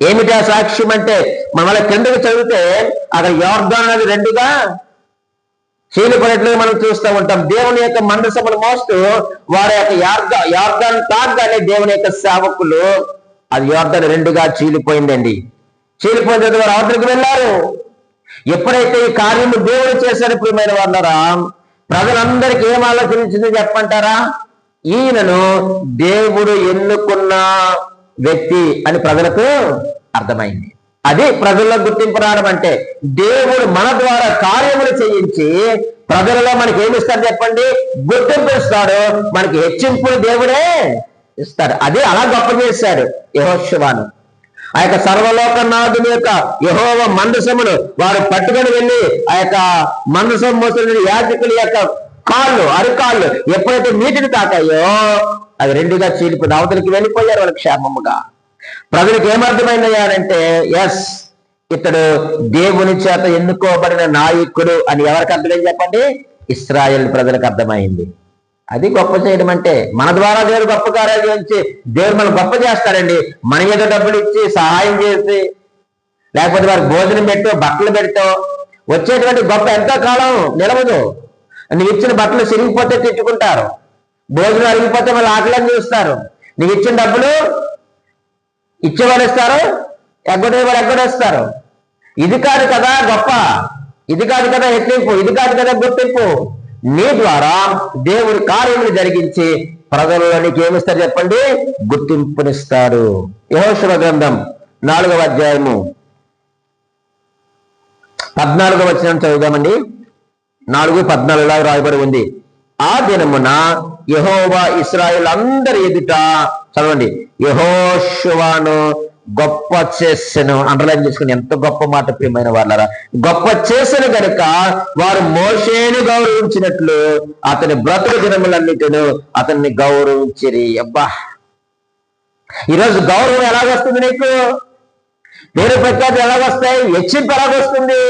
Speaker 1: ఏమిటి ఆ సాక్ష్యం అంటే, మన కిందకి చదివితే అక్కడ యోర్దాను నది రెండుగా చీలిపడినట్లుగా మనం చూస్తూ ఉంటాం. దేవుని యొక్క మందసమును మోస్తూ వారి యొక్క యోర్దాను తాగ్గానే దేవుని యొక్క సేవకులు అది యోర్దాను రెండుగా చీలిపోయిందండి. చీలిపోయిన తర్వాత వారు అవతలికి వెళ్ళారు. ఎప్పుడైతే ఈ కార్యము దేవుడు చేశారు ప్రియమైన వాళ్ళరా, ప్రజలందరికీ ఏం ఆలోచించింది చెప్పంటారా? ఈయనను దేవుడు ఎన్నుకున్న వ్యక్తి అని ప్రజలకు అర్థమైంది. అది ప్రజల్లో గుర్తింపు రావడం అంటే. దేవుడు మన ద్వారా కార్యములు చేయించి ప్రజలలో మనకి ఏమి ఇస్తాడు చెప్పండి? గుర్తింపు ఇస్తాడు. మనకి హెచ్చింపులు దేవుడే ఇస్తాడు. అది అలా గొప్ప చేశాడు యెహోషువను. ఆ యొక్క సర్వలోకనాథుని యొక్క యెహోవా మందసమును వారు పట్టుకొని వెళ్ళి ఆ యొక్క మందసం మోసిన యాజకుల యొక్క అరికాళ్ళు ఎప్పుడైతే నీటిని తాకాయో అది రెండుగా చీలిపోయింది. అవతలికి వెళ్ళిపోయారు వాళ్ళు క్షేమముగా. ప్రజలకు ఏమర్థమైందయ్యారంటే, ఎస్, ఇతడు దేవుని చేత ఎన్నుకోబడిన నాయకుడు అని ఎవరికి అర్థమైంది చెప్పండి? ఇశ్రాయేల్ ప్రజలకు అర్థమైంది. అది గొప్ప చేయడం అంటే. మన ద్వారా దేవుడు గొప్ప కార్యాలు చేయించి దేవుడు మనం గొప్ప చేస్తాడండి. మన మీద డబ్బులు ఇచ్చి సహాయం చేసి, లేకపోతే వారికి భోజనం పెట్టో బట్టలు పెట్టో వచ్చేటువంటి గొప్ప ఎంతో కాలం నిలవదు. నువ్వు ఇచ్చిన బట్టలు చిరిగిపోతే తిట్టుకుంటారు, భోజనం అరిగిపోతే మళ్ళీ ఆకలిని చూస్తారు. నీకు ఇచ్చిన డబ్బులు ఇచ్చేవారు ఇస్తారు, ఎగ్గొట్టేవారు ఎగ్గొట్టేస్తారు. ఇది కాదు కదా గొప్ప, ఇది కాదు కదా హెచ్చింపు, ఇది కాదు కదా గుర్తింపు. నీ ద్వారా దేవుడి కార్యములు జరిగించి ప్రజలలోనికి ఏమిస్తారు చెప్పండి? గుర్తింపునిస్తాడు. యెహోషువ గ్రంథం 4వ అధ్యాయము 14వ వచనం చదువుదామండి. 4:14 రాయబడి ఉంది. ఆ దినమున యెహోవా ఇశ్రాయేలు అందరి ఎదుట, చదవండి, యెహోషువను గొప్ప చేసెను. అండర్లైన్ చేసుకుని, ఎంత గొప్ప మాట ప్రియమైన వాళ్ళరా. గొప్ప చేసిన గనుక వారు మోషేను గౌరవించినట్లు అతని బ్రతుకు దినములన్నిటిను అతన్ని గౌరవించిరి. అబ్బా, ఈరోజు గౌరవం ఎలాగొస్తుంది నీకు? పేరు ప్రఖ్యాతి ఎలాగొస్తాయి? హెచ్చింపు ఎలాగొస్తుంది?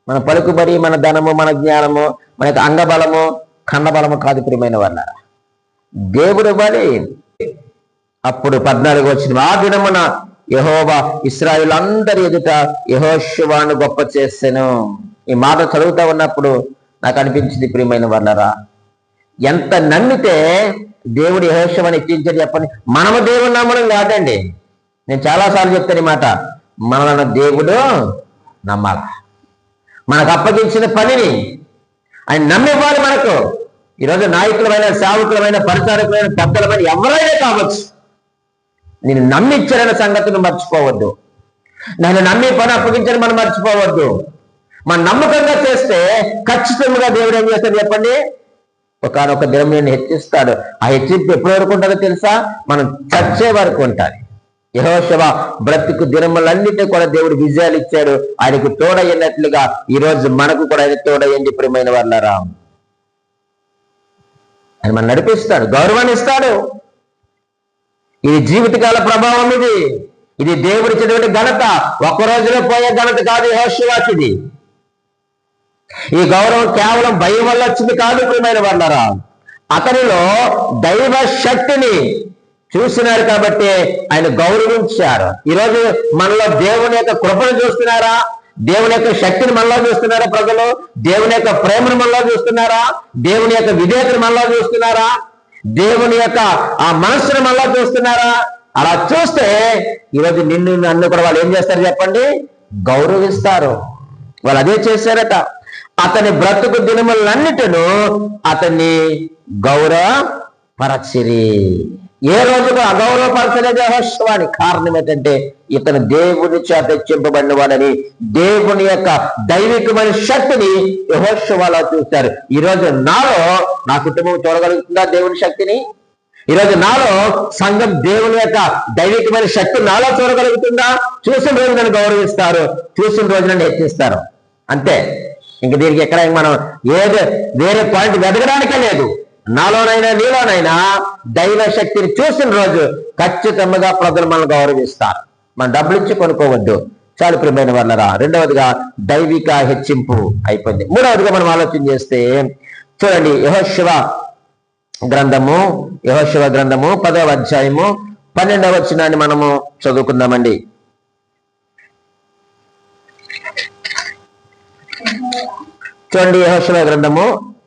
Speaker 1: మన పలుకుబడి, మన ధనము, మన జ్ఞానము, మన యొక్క అంగబలము, ఖండబలము కాదు ప్రియమైన వాళ్ళరా. దేవుడు ఇవ్వాలి. అప్పుడు 14 వచ్చిన, ఆ దినమున యెహోవా ఇశ్రాయేలు అందరి ఎదుట యెహోషువను గొప్ప చేసెను. ఈ మాట చదువుతా ఉన్నప్పుడు నాకు అనిపించింది ప్రియమైన వాళ్ళరా, ఎంత నమ్మితే దేవుడు యెహోషువను హెచ్చించాడు చెప్పండి. మనము దేవుడు నమ్మడం కాదండి. నేను చాలాసార్లు చెప్తాను ఈ మాట. మనల్ని దేవుడు నమ్మాల. మనకు అప్పగించిన పనిని ఆయన నమ్మివ్వాలి మనకు. ఈరోజు నాయకులమైన, సేవకులమైన, పరిచారకులైన, పెద్దలమైన ఎవరైనా కావచ్చు, నేను నమ్మించారన్న సంగతిని మర్చిపోవద్దు. నన్ను నమ్మి పని అప్పగించని మనం మర్చిపోవద్దు. మనం నమ్మకంగా చేస్తే ఖచ్చితంగా దేవుడు ఏం చేస్తాడు చెప్పండి? ఒకనొక దినం నేను హెచ్చిస్తాడు. ఆ హెచ్చింపు ఎప్పటి వరకు ఉంటుందో తెలుసా? మనం చచ్చే వరకు ఉంటుంది. యెహోషువ బ్రతుకు దినములన్నిటి కూడా దేవుడు విజయాలు ఇచ్చాడు. ఆయనకు తోడయ్యినట్లుగా ఈరోజు మనకు కూడా ఆయన తోడయ్యండి ప్రియమైన వాళ్ళరా. ఆయన మనం నడిపిస్తాడు, గౌరవాన్ని ఇస్తాడు. ఇది జీవితకాల ప్రభావం. ఇది దేవుడి ఇచ్చినటువంటి ఘనత. ఒక్క రోజులో పోయే ఘనత కాదు యెహోషువకి. ఈ గౌరవం కేవలం భయం వల్ల వచ్చింది కాదు ప్రియమైన వాళ్ళరా. అతనిలో దైవ శక్తిని చూసినారు కాబట్టి ఆయన గౌరవించారు. ఈరోజు మనలో దేవుని యొక్క కృపను చూస్తున్నారా? దేవుని యొక్క శక్తిని మనలో చూస్తున్నారా? ప్రజలు దేవుని యొక్క ప్రేమను మనలో చూస్తున్నారా? దేవుని యొక్క విధేయతను మనలో చూస్తున్నారా? దేవుని యొక్క ఆ మనస్సును మనలో చూస్తున్నారా? అలా చూస్తే ఈరోజు నిన్ను నన్ను కూడా వాళ్ళు ఏం చేస్తారు చెప్పండి? గౌరవిస్తారు. వాళ్ళు అదే చేశారట. అతని బ్రతుకు దినములన్నిటిను అతన్ని గౌరవపరచిరి. ఏ రోజు అగౌరవపరచలేదు యెహోషువని. కారణం ఏంటంటే ఇతను దేవుని చేత హెచ్చింపబడిన వాడని, దేవుని యొక్క దైవికమైన శక్తిని యెహోషువలో చూశారు. ఈరోజు నాలో నా కుటుంబం చూడగలుగుతుందా దేవుని శక్తిని? ఈరోజు నాలో సంఘం దేవుని యొక్క దైవికమైన శక్తి నాలో చూడగలుగుతుందా? చూసిన రోజు నన్ను గౌరవిస్తారు, చూసిన రోజు నన్ను హెచ్చిస్తారు. అంతే. ఇంక దీనికి ఎక్కడ మనం వేరే పాయింట్ వెతకడానికే లేదు. నాలోనైనా నీలోనైనా దైవ శక్తిని చూసిన రోజు ఖచ్చితంగా ప్రజలు మనల్ని గౌరవిస్తారు. మనం డబ్బులు ఇచ్చి కొనుక్కోవద్దు. చాలు ప్రియమైన వాళ్ళరా. రెండవదిగా దైవిక హెచ్చింపు అయిపోయింది. మూడవదిగా మనం ఆలోచన చేస్తే చూడండి, యెహోషువ గ్రంథము 10వ అధ్యాయము 12వ వచనాన్ని మనము చదువుకుందామండి. చూడండి, యెహోషువ గ్రంథము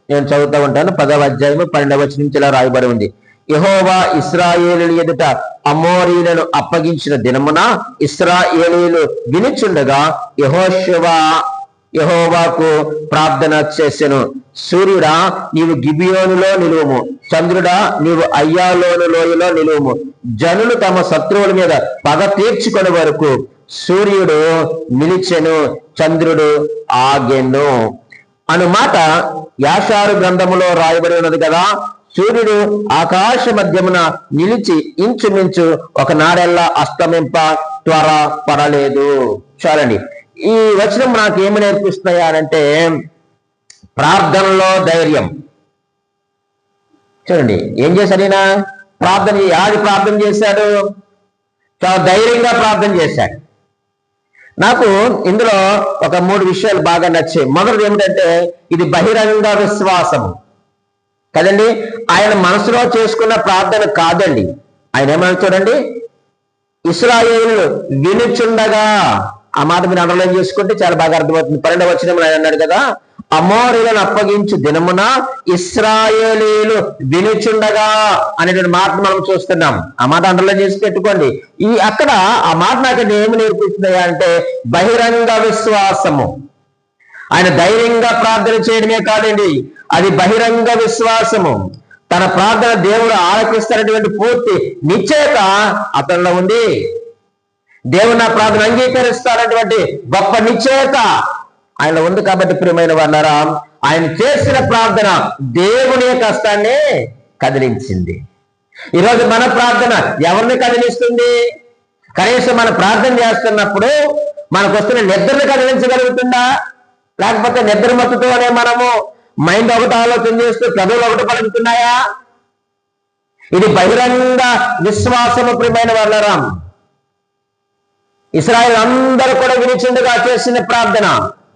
Speaker 1: నేను చదువుతూ ఉంటాను. 10వ అధ్యాయము 12వ వచనం నుంచి ఇలా రాయబడి ఉంది. యెహోవా ఇశ్రాయేలీయుల ఎదుట అమోరీయులను అప్పగించిన దినమున ఇశ్రాయేలీయులు వినుచుండగా యెహోవాకు ప్రార్థన చేసెను. సూర్యుడా, నీవు గిబియోనులో నిలువుము. చంద్రుడా, నీవు అయ్యాలోను లోయలో నిలువుము. జనులు తమ శత్రువుల మీద పగ తీర్చుకునే వరకు సూర్యుడు నిలిచెను, చంద్రుడు ఆగెను అనుమాట యాషారు గ్రంథములో రాయబడి ఉన్నది కదా. సూర్యుడు ఆకాశ మధ్యమున నిలిచి ఇంచుమించు ఒక నాడెల్లా అస్తమింప త్వర పడలేదు. చూడండి, ఈ వచనం నాకు ఏమి నేర్పిస్తున్నాయా అంటే ప్రార్థనలో ధైర్యం. చూడండి, ఏం చేశాడు ఈయన? ప్రార్థన చేశాడు, చాలా ధైర్యంగా ప్రార్థన చేశాడు. నాకు ఇందులో ఒక 3 విషయాలు బాగా నచ్చాయి. మొదటిది ఏమిటంటే ఇది బహిరంగ విశ్వాసము కదండి. ఆయన మనసులో చేసుకున్న ప్రార్థన కాదండి. ఆయన ఏమన్నా చూడండి, ఇశ్రాయేలు వినుచుండగా, ఆ మాట మీరు అండర్లైన్ చేసుకుంటే చాలా బాగా అర్థమవుతుంది. 12వ వచనంలో ఆయన అన్నాడు కదా, అమోరీయులను అప్పగించు దినమున ఇశ్రాయేలీయులు వినుచుండగా అనేటువంటి మాట మనం చూస్తున్నాం. ఆ మాట అండర్లైన్ చేసి పెట్టుకోండి. అక్కడ ఆ మాట నాకు ఏమి నేర్పిస్తున్నాయా అంటే బహిరంగ విశ్వాసము. ఆయన ధైర్యంగా ప్రార్థన చేయడమే కాదండి, అది బహిరంగ విశ్వాసము. తన ప్రార్థన దేవుడు ఆలకిస్తున్నటువంటి పూర్తి నిశ్చయత అతనిలో ఉంది. దేవుడు నా ప్రార్థన అంగీకరిస్తారన్నటువంటి గొప్ప నిశ్చయత ఆయన ఉంది. కాబట్టి ప్రియమైన వాళ్ళారా, ఆయన చేసిన ప్రార్థన దేవుని యొక్క హస్తాన్ని కదిలించింది. ఈరోజు మన ప్రార్థన ఎవరిని కదిలిస్తుంది? కనీసం మన ప్రార్థన చేస్తున్నప్పుడు మనకు వస్తున్న నిద్రను కదిలించగలుగుతుందా? లేకపోతే నిద్ర మత్తుతోనే మనము మైండ్ ఒకటి ఆలోచన చేస్తూ పెదవులు ఒకటి పలుకుతున్నాయా? ఇది బహిరంగ విశ్వాసము. ప్రియమైన వాళ్ళారా, ఇశ్రాయేలు అందరూ కూడా వినిచుండగా చేసిన ప్రార్థన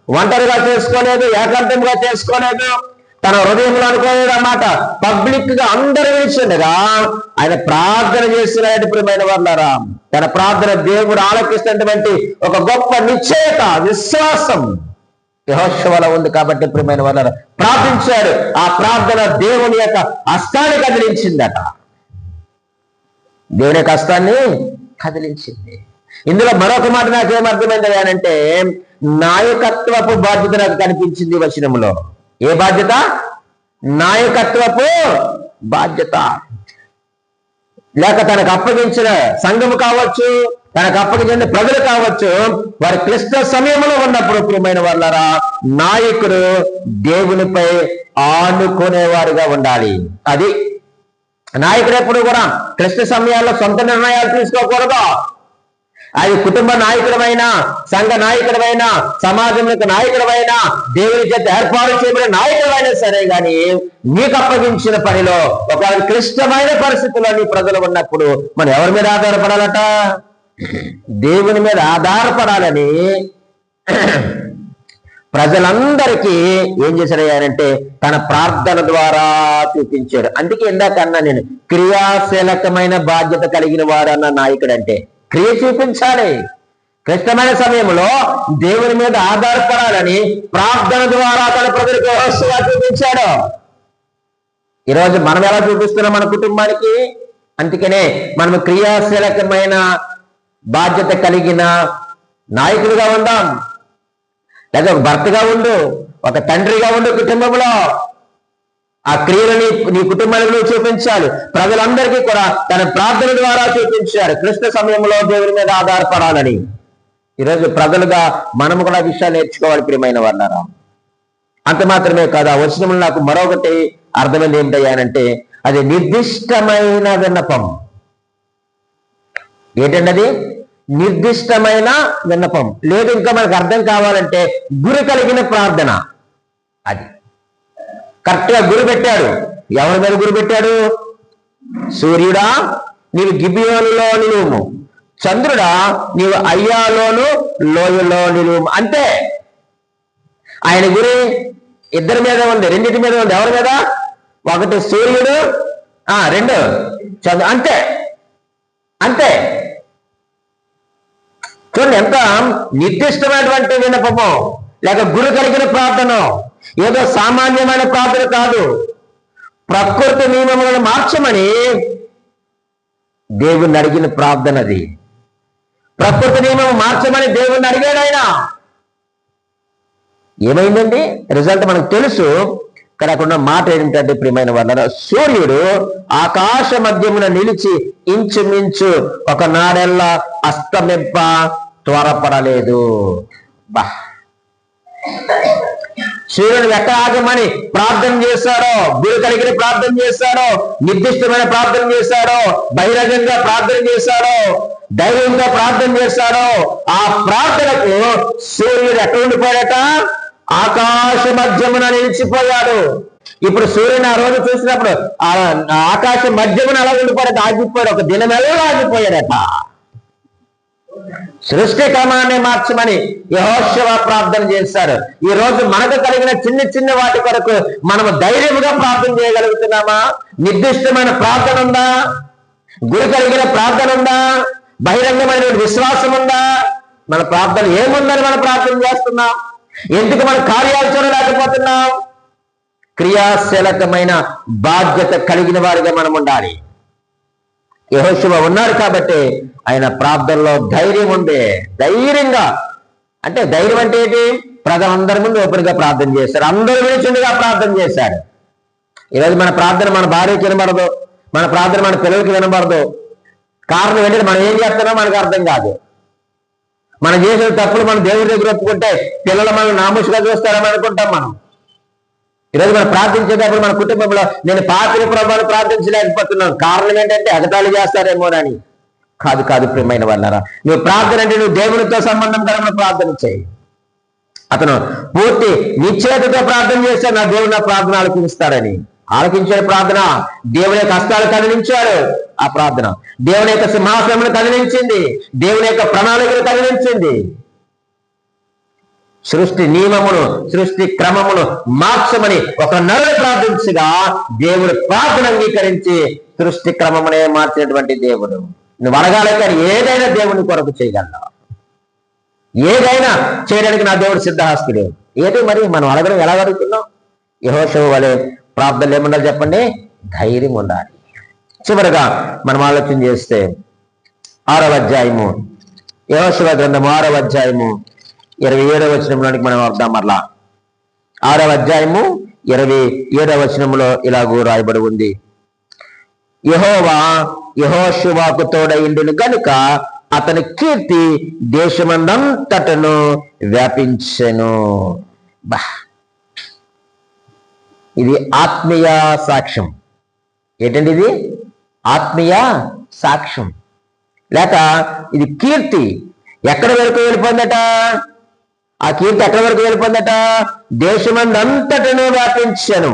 Speaker 1: ఒంటరిగా చేసుకోలేదు, ఏకాంతంగా చేసుకోలేదు, తన హృదయంలో అనుకోలేదు అన్నమాట. పబ్లిక్ గా అందరూ వినిచుండగా ఆయన ప్రార్థన చేసిన ప్రియమైన వాళ్ళారా, తన ప్రార్థన దేవుడు ఆలకిస్తున్నటువంటి ఒక గొప్ప నిశ్చయత, విశ్వాసం యెహోషువలో ఉంది. కాబట్టి ప్రియమైన వాళ్ళారా, ప్రార్థించాడు. ఆ ప్రార్థన దేవుని యొక్క హస్తాన్ని కదిలించిందట. దేవుని యొక్క హస్తాన్ని కదిలించింది. ఇందులో మరొక మాట నాకేమర్థమైంది అంటే నాయకత్వపు బాధ్యత నాకు కనిపించింది వచనంలో. ఏ బాధ్యత? నాయకత్వపు బాధ్యత. లేక తనకు అప్పగించిన సంఘము కావచ్చు, తనకు అప్పగించిన ప్రజలు కావచ్చు, వారి క్లిష్ట సమయంలో ఉన్నప్పుడు ప్రియమైన వాళ్ళారా, నాయకుడు దేవునిపై ఆనుకునేవారుగా ఉండాలి. అది నాయకుడు ఎప్పుడు కూడా క్లిష్ట సమయాల్లో సొంత నిర్ణయాలు తీసుకోకూడదు. అది కుటుంబ నాయకుడమైనా, సంఘ నాయకుడమైనా, సమాజం యొక్క నాయకుడమైనా, దేవుని చేత ఏర్పాటు చేయబడిన నాయకుడైనా సరే గాని నీకు అప్పగించిన పనిలో ఒక క్లిష్టమైన పరిస్థితుల్లో నీ ప్రజలు ఉన్నప్పుడు మనం ఎవరి మీద ఆధారపడాలట? దేవుని మీద ఆధారపడాలని ప్రజలందరికీ ఏం చేశారంటే తన ప్రార్థన ద్వారా చూపించాడు. అందుకే ఇందాకన్నా నేను క్రియాశీలకమైన బాధ్యత కలిగిన వాడన్న నాయకుడు అంటే క్రియ చూపించాలి. క్లిష్టమైన సమయంలో దేవుని మీద ఆధారపడాలని ప్రార్థన ద్వారా తన ప్రజలకు యెహోషువ చూపించాడు. ఈరోజు మనం ఎలా చూపిస్తున్నాం మన కుటుంబానికి? అందుకనే మనం క్రియాశీలకమైన బాధ్యత కలిగిన నాయకుడిగా ఉందాం. లేదా ఒక భర్తగా ఉండు, ఒక తండ్రిగా ఉండు. కుటుంబంలో ఆ క్రియలని నీ కుటుంబానికి చూపించాలి. ప్రజలందరికీ కూడా తన ప్రార్థన ద్వారా చూపించారు క్లిష్ట సమయంలో దేవుని మీద ఆధారపడాలని. ఈరోజు ప్రజలుగా మనము కూడా విషయాలు నేర్చుకోవాలి ప్రియమైన వాళ్ళారా. అంత మాత్రమే కాదు, ఆ వచనంలో నాకు మరొకటి అర్థమైంది ఏమిటయ్యానంటే అది నిర్దిష్టమైన విన్నపం. ఏంటండి అది? నిర్దిష్టమైన విన్నపం. లేదు ఇంకా మనకు అర్థం కావాలంటే గురి కలిగిన ప్రార్థన. అది కరెక్ట్ గా గురి పెట్టాడు. ఎవరి మీద గురి పెట్టాడు? సూర్యుడా, నీవు గిబియోనులో నిలువుము. చంద్రుడా, నీవు అయ్యాలోను లోయలో నిలువుము. అంతే. ఆయన గురి ఇద్దరి మీద ఉంది, రెండింటి మీద ఉంది. ఎవరి మీద? ఒకటి సూర్యుడు, రెండు చంద్రుడు. అంతే. అంతే. చూడండి ఎంత నిర్దిష్టమైనటువంటి విన్నపము, లేక గురి కలిగిన ప్రార్థన. ఏదో సామాన్యమైన ప్రార్థన కాదు, ప్రకృతి నియమములను మార్చమని దేవుణ్ణి అడిగిన ప్రార్థన అది. ప్రకృతి నియమం మార్చమని దేవుణ్ణి అడిగాడు ఆయన. ఏమైందండి రిజల్ట్ మనకు తెలుసు. కానీ అక్కడ ఉన్న మాట ఏంటంటే, ప్రియమైన వాళ్ళ, సూర్యుడు ఆకాశ మధ్యమున నిలిచి ఇంచుమించు ఒక నాడెల్లా అస్తమింప త్వరపడలేదు. బా, సూర్యుడు ఎక్కడ ఆగమని ప్రార్థన చేశాడో, గురి కలిగిన ప్రార్థన చేశాడో, నిర్దిష్టమైన ప్రార్థన చేశాడో, బహిరంగంగా ప్రార్థన చేశాడో, ధైర్యంగా ప్రార్థన చేశాడో, ఆ ప్రార్థనకు సూర్యుడు ఎక్కడ ఉండిపోయాడట? ఆకాశ మధ్యమున నిలిచిపోయాడు. ఇప్పుడు సూర్యుని ఆ రోజు చూసినప్పుడు ఆ ఆకాశ మధ్యమున అలా ఉండిపోయాడు, ఆగిపోయాడు. ఒక దినమెల్లా ఆగిపోయాడట. సృష్టి క్రమాన్ని మార్చమని యెహోషువ ప్రార్థన చేశారు. ఈ రోజు మనకు కలిగిన చిన్న చిన్న వాటి కొరకు మనము ధైర్యముగా ప్రార్థన చేయగలుగుతున్నామా? నిర్దిష్టమైన ప్రార్థన ఉందా? గురి కలిగిన ప్రార్థన ఉందా? బహిరంగమైన విశ్వాసం ఉందా? మన ప్రార్థన ఏముందని మనం ప్రార్థన చేస్తున్నాం? ఎందుకు మన కార్యాలు చూడలేకపోతున్నాం? క్రియాశీలకమైన బాధ్యత కలిగిన వారిగా మనం ఉండాలి. యెహోషువ ఉన్నాడు కాబట్టి ఆయన ప్రార్థనలో ధైర్యం ఉంది. ధైర్యంగా, అంటే ధైర్యం అంటే ఏంటి? ప్రజలందరి ముందు ఓపెన్గా ప్రార్థన చేశారు, అందరూ వినిచుండగా ప్రార్థన చేశాడు. ఈరోజు మన ప్రార్థన మన భార్యకి వినబడదు, మన ప్రార్థన మన పిల్లలకి వినబడదు. కారణం ఏంటంటే మనం ఏం చేస్తున్నామో మనకు అర్థం కాదు. మనం చేసిన తప్పులు మనం దేవుడి దగ్గర ఒప్పుకుంటే పిల్లలు మనం నామూషిగా చూస్తారని అనుకుంటాం. మనం ఈరోజు మనం ప్రార్థించేటప్పుడు మన కుటుంబంలో నేను పాత్ర ప్రభావాన్ని ప్రార్థించలేకపోతున్నాను. కారణం ఏంటంటే ఎగతాళి చేస్తారేమోనని. కాదు కాదు ప్రియమైన వాళ్ళారా, నువ్వు ప్రార్థన అంటే నువ్వు దేవునితో సంబంధం కలమైన ప్రార్థన చేయి. అతను పూర్తి నిశ్చయతతో ప్రార్థన చేస్తే నా దేవుడు నా ప్రార్థన ఆలకిస్తాడని. ఆలకించాడు ప్రార్థన. దేవుని యొక్క హస్తాలు కదిలించాడు ఆ ప్రార్థన. దేవుని యొక్క సింహాసనమును కదిలించింది, దేవుని యొక్క ప్రణాళికను కదిలించింది. సృష్టి నియమమును, సృష్టి క్రమమును మార్చమని ఒక నరుడు ప్రార్థించగా దేవుడు ప్రార్థన అంగీకరించి సృష్టి క్రమమునే మార్చినటువంటి దేవుడు. నువ్వు అడగాలి కానీ ఏదైనా దేవుని కొరకు చేయగలవు. ఏదైనా చేయడానికి నా దేవుడు సిద్ధహస్తుడు. ఏదో మరి మనం అడగడం ఎలా అడుగుతున్నాం? యెహోషువ వలె ప్రార్థనలు ఏముండాలి చెప్పండి? ధైర్యం ఉండాలి. చివరిగా మనం ఆలోచన చేస్తే 6వ అధ్యాయము, యెహోషువ గ్రంథము 6వ అధ్యాయము 27వ వచనంలోనికి మనం వద్దాం. మరలా 6వ అధ్యాయము 27వ వచనంలో ఇలాగూ రాయబడి ఉంది, యెహోవా యెహోషువకు తోడైండును గనుక అతని కీర్తి దేశమందంతటను వ్యాపించెను. బా, ఇది ఆత్మీయ సాక్ష్యం. ఏంటండి ఇది? ఆత్మీయ సాక్ష్యం, లేక ఇది కీర్తి. ఎక్కడి వరకు వెళ్ళిపోయిందట? ఆ కీర్తి ఎక్కడి వరకు వెళ్ళిపోయిందట? దేశమందంతటను వ్యాపించెను.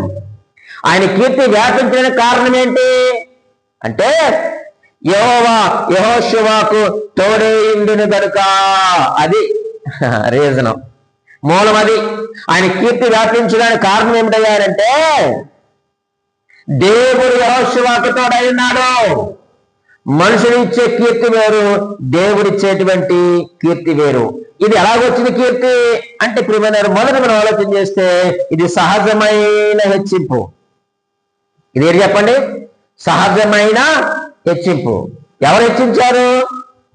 Speaker 1: ఆయన కీర్తి వ్యాపించడానికి కారణం ఏంటి అంటే, యెహోవా యెహోషువకు తోడైండును గనుక. అది రీజను, మూలం. అది ఆయన కీర్తి వ్యాపించడానికి కారణం ఏమిటయ్యారంటే, దేవుడు యెహోషువకు తోడై ఉన్నాడు. మనుషులు ఇచ్చే కీర్తి వేరు, దేవుడిచ్చేటువంటి కీర్తి వేరు. ఇది ఎలాగొచ్చింది కీర్తి అంటే, ప్రియమైన మొదట మనం ఆలోచన చేస్తే ఇది సహజమైన హెచ్చింపు. ఇది ఏంటి చెప్పండి? సహజమైన హెచ్చింపు. ఎవరు హెచ్చించారు?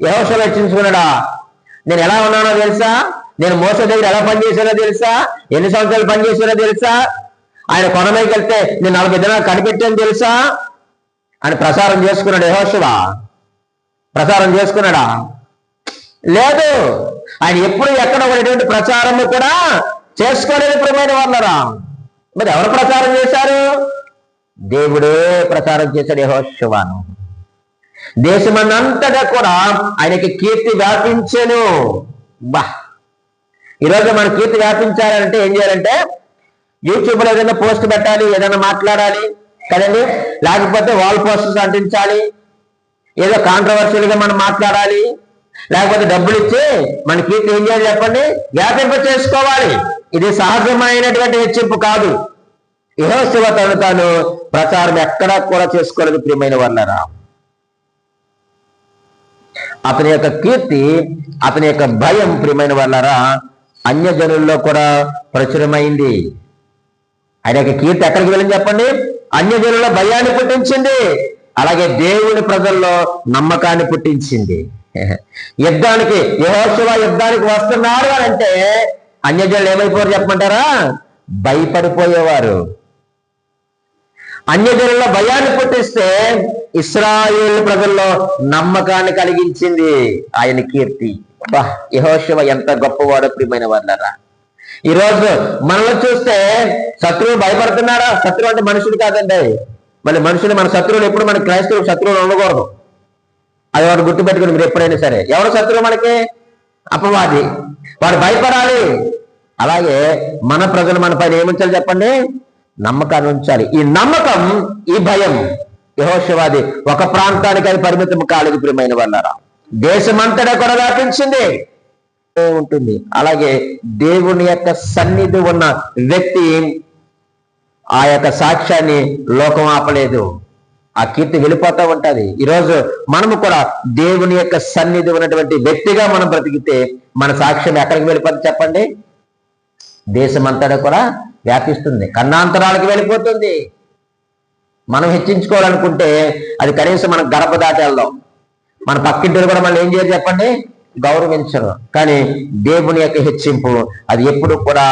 Speaker 1: యెహోషువ హెచ్చించుకున్నాడా? నేను ఎలా ఉన్నానో తెలుసా? నేను మోసే దగ్గర ఎలా పనిచేసానో తెలుసా? ఎన్ని సంవత్సరాలు పనిచేసానో తెలుసా? ఆయన కొండమీదకి వెళ్తే నేను 40 దినాలు కనిపెట్టాను తెలుసా అని ప్రచారం చేసుకున్నాడు యెహోషువ. ప్రచారం చేసుకున్నాడా? లేదు. ఆయన ఎప్పుడు ఎక్కడ ఎటువంటి ప్రచారము కూడా చేసుకోలేదు ప్రియమైన వాళ్ళరా. మరి ఎవరు ప్రచారం చేశారు? దేవుడే ప్రచారం చేశాడు యెహోషువను. దేశమన్నంతటా కూడా ఆయనకి కీర్తి వ్యాపించెను. బా, ఈరోజు మన కీర్తి వ్యాపించాలంటే ఏం చేయాలంటే, యూట్యూబ్లో ఏదైనా పోస్ట్ పెట్టాలి, ఏదైనా మాట్లాడాలి కదండి, లేకపోతే వాల్ పోస్టర్స్ అంటించాలి, ఏదో కాంట్రవర్షియల్గా మనం మాట్లాడాలి, లేకపోతే డబ్బులు ఇచ్చి మన కీర్తి ఏం చేయాలి చెప్పండి? వ్యాపింప చేసుకోవాలి. ఇది సహజమైనటువంటి హెచ్చింపు కాదు. యెహోషువ తను తాను ప్రచారం ఎక్కడా కూడా చేసుకోలేదు ప్రియమైన వాళ్ళరా. అతని యొక్క కీర్తి, అతని యొక్క భయం ప్రియమైన వాళ్ళారా అన్యజనుల్లో కూడా ప్రచురమైంది. ఆయన యొక్క కీర్తి ఎక్కడికి వెళ్ళింది చెప్పండి? అన్యజనుల్లో భయాన్ని పుట్టించింది, అలాగే దేవుని ప్రజల్లో నమ్మకాన్ని పుట్టించింది. యుద్ధానికి యెహోషువ యుద్ధానికి వస్తున్నారు అని అంటే అన్యజనులు ఏమైపోయారు చెప్పమంటారా? భయపడిపోయేవారు. అన్యజనుల్లో భయాన్ని పుట్టిస్తే ఇశ్రాయేలు ప్రజల్లో నమ్మకాన్ని కలిగించింది ఆయన కీర్తి. యెహోషువ ఎంత గొప్పవాడో ప్రియమైన వాళ్ళారా. ఈరోజు మనల్ని చూస్తే శత్రువు భయపడుతున్నారా? శత్రువు అంటే మనుషుడు కాదండి. మళ్ళీ మనుషులు మన శత్రువులు ఎప్పుడు మన క్రైస్తవులు శత్రువులు ఉండకూడదు. అది వాడు గుర్తుపెట్టుకుని మీరు ఎప్పుడైనా సరే. ఎవరు శత్రువు మనకి? అపవాది. వాడు భయపడాలి. అలాగే మన ప్రజలు మన పైన ఏముంచాలి చెప్పండి? నమ్మకాన్ని ఉంచాలి. ఈ నమ్మకం, ఈ భయం యెహోషువది ఒక ప్రాంతానికి అది పరిమితం కాలేదు ప్రియమైన వాళ్ళారా. దేశమంతటా కూడా వ్యాపించింది ఉంటుంది. అలాగే దేవుని యొక్క సన్నిధి ఉన్న వ్యక్తి ఆ యొక్క సాక్ష్యాన్ని లోకం ఆపలేదు. ఆ కీర్తి వెళ్ళిపోతూ ఉంటది. ఈరోజు మనము కూడా దేవుని యొక్క సన్నిధి ఉన్నటువంటి వ్యక్తిగా మనం బ్రతికితే మన సాక్ష్యం ఎక్కడికి వెళ్ళిపోతుంది చెప్పండి? దేశమంతటా కూడా వ్యాపిస్తుంది, కన్నాంతరాలకు వెళ్ళిపోతుంది. మనం హెచ్చించుకోవాలనుకుంటే అది కనీసం మనం గడప దాటి వెళ్దాం. మన పక్కింటిని కూడా మనం ఏం చేయాలి చెప్పండి? గౌరవించరు. కానీ దేవుని యొక్క హెచ్చింపు అది ఎప్పుడు కూడా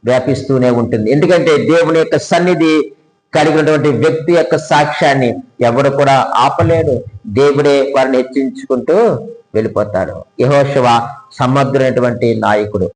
Speaker 1: వ్యాపిస్తూనే ఉంటుంది. ఎందుకంటే దేవుని యొక్క సన్నిధి కలిగినటువంటి వ్యక్తి యొక్క సాక్ష్యాన్ని ఎవడు కూడా ఆపలేడు. దేవుడే వారిని హెచ్చించుకుంటూ వెళ్ళిపోతాడు. యెహోషువ సమర్థుడైనటువంటి నాయకుడు.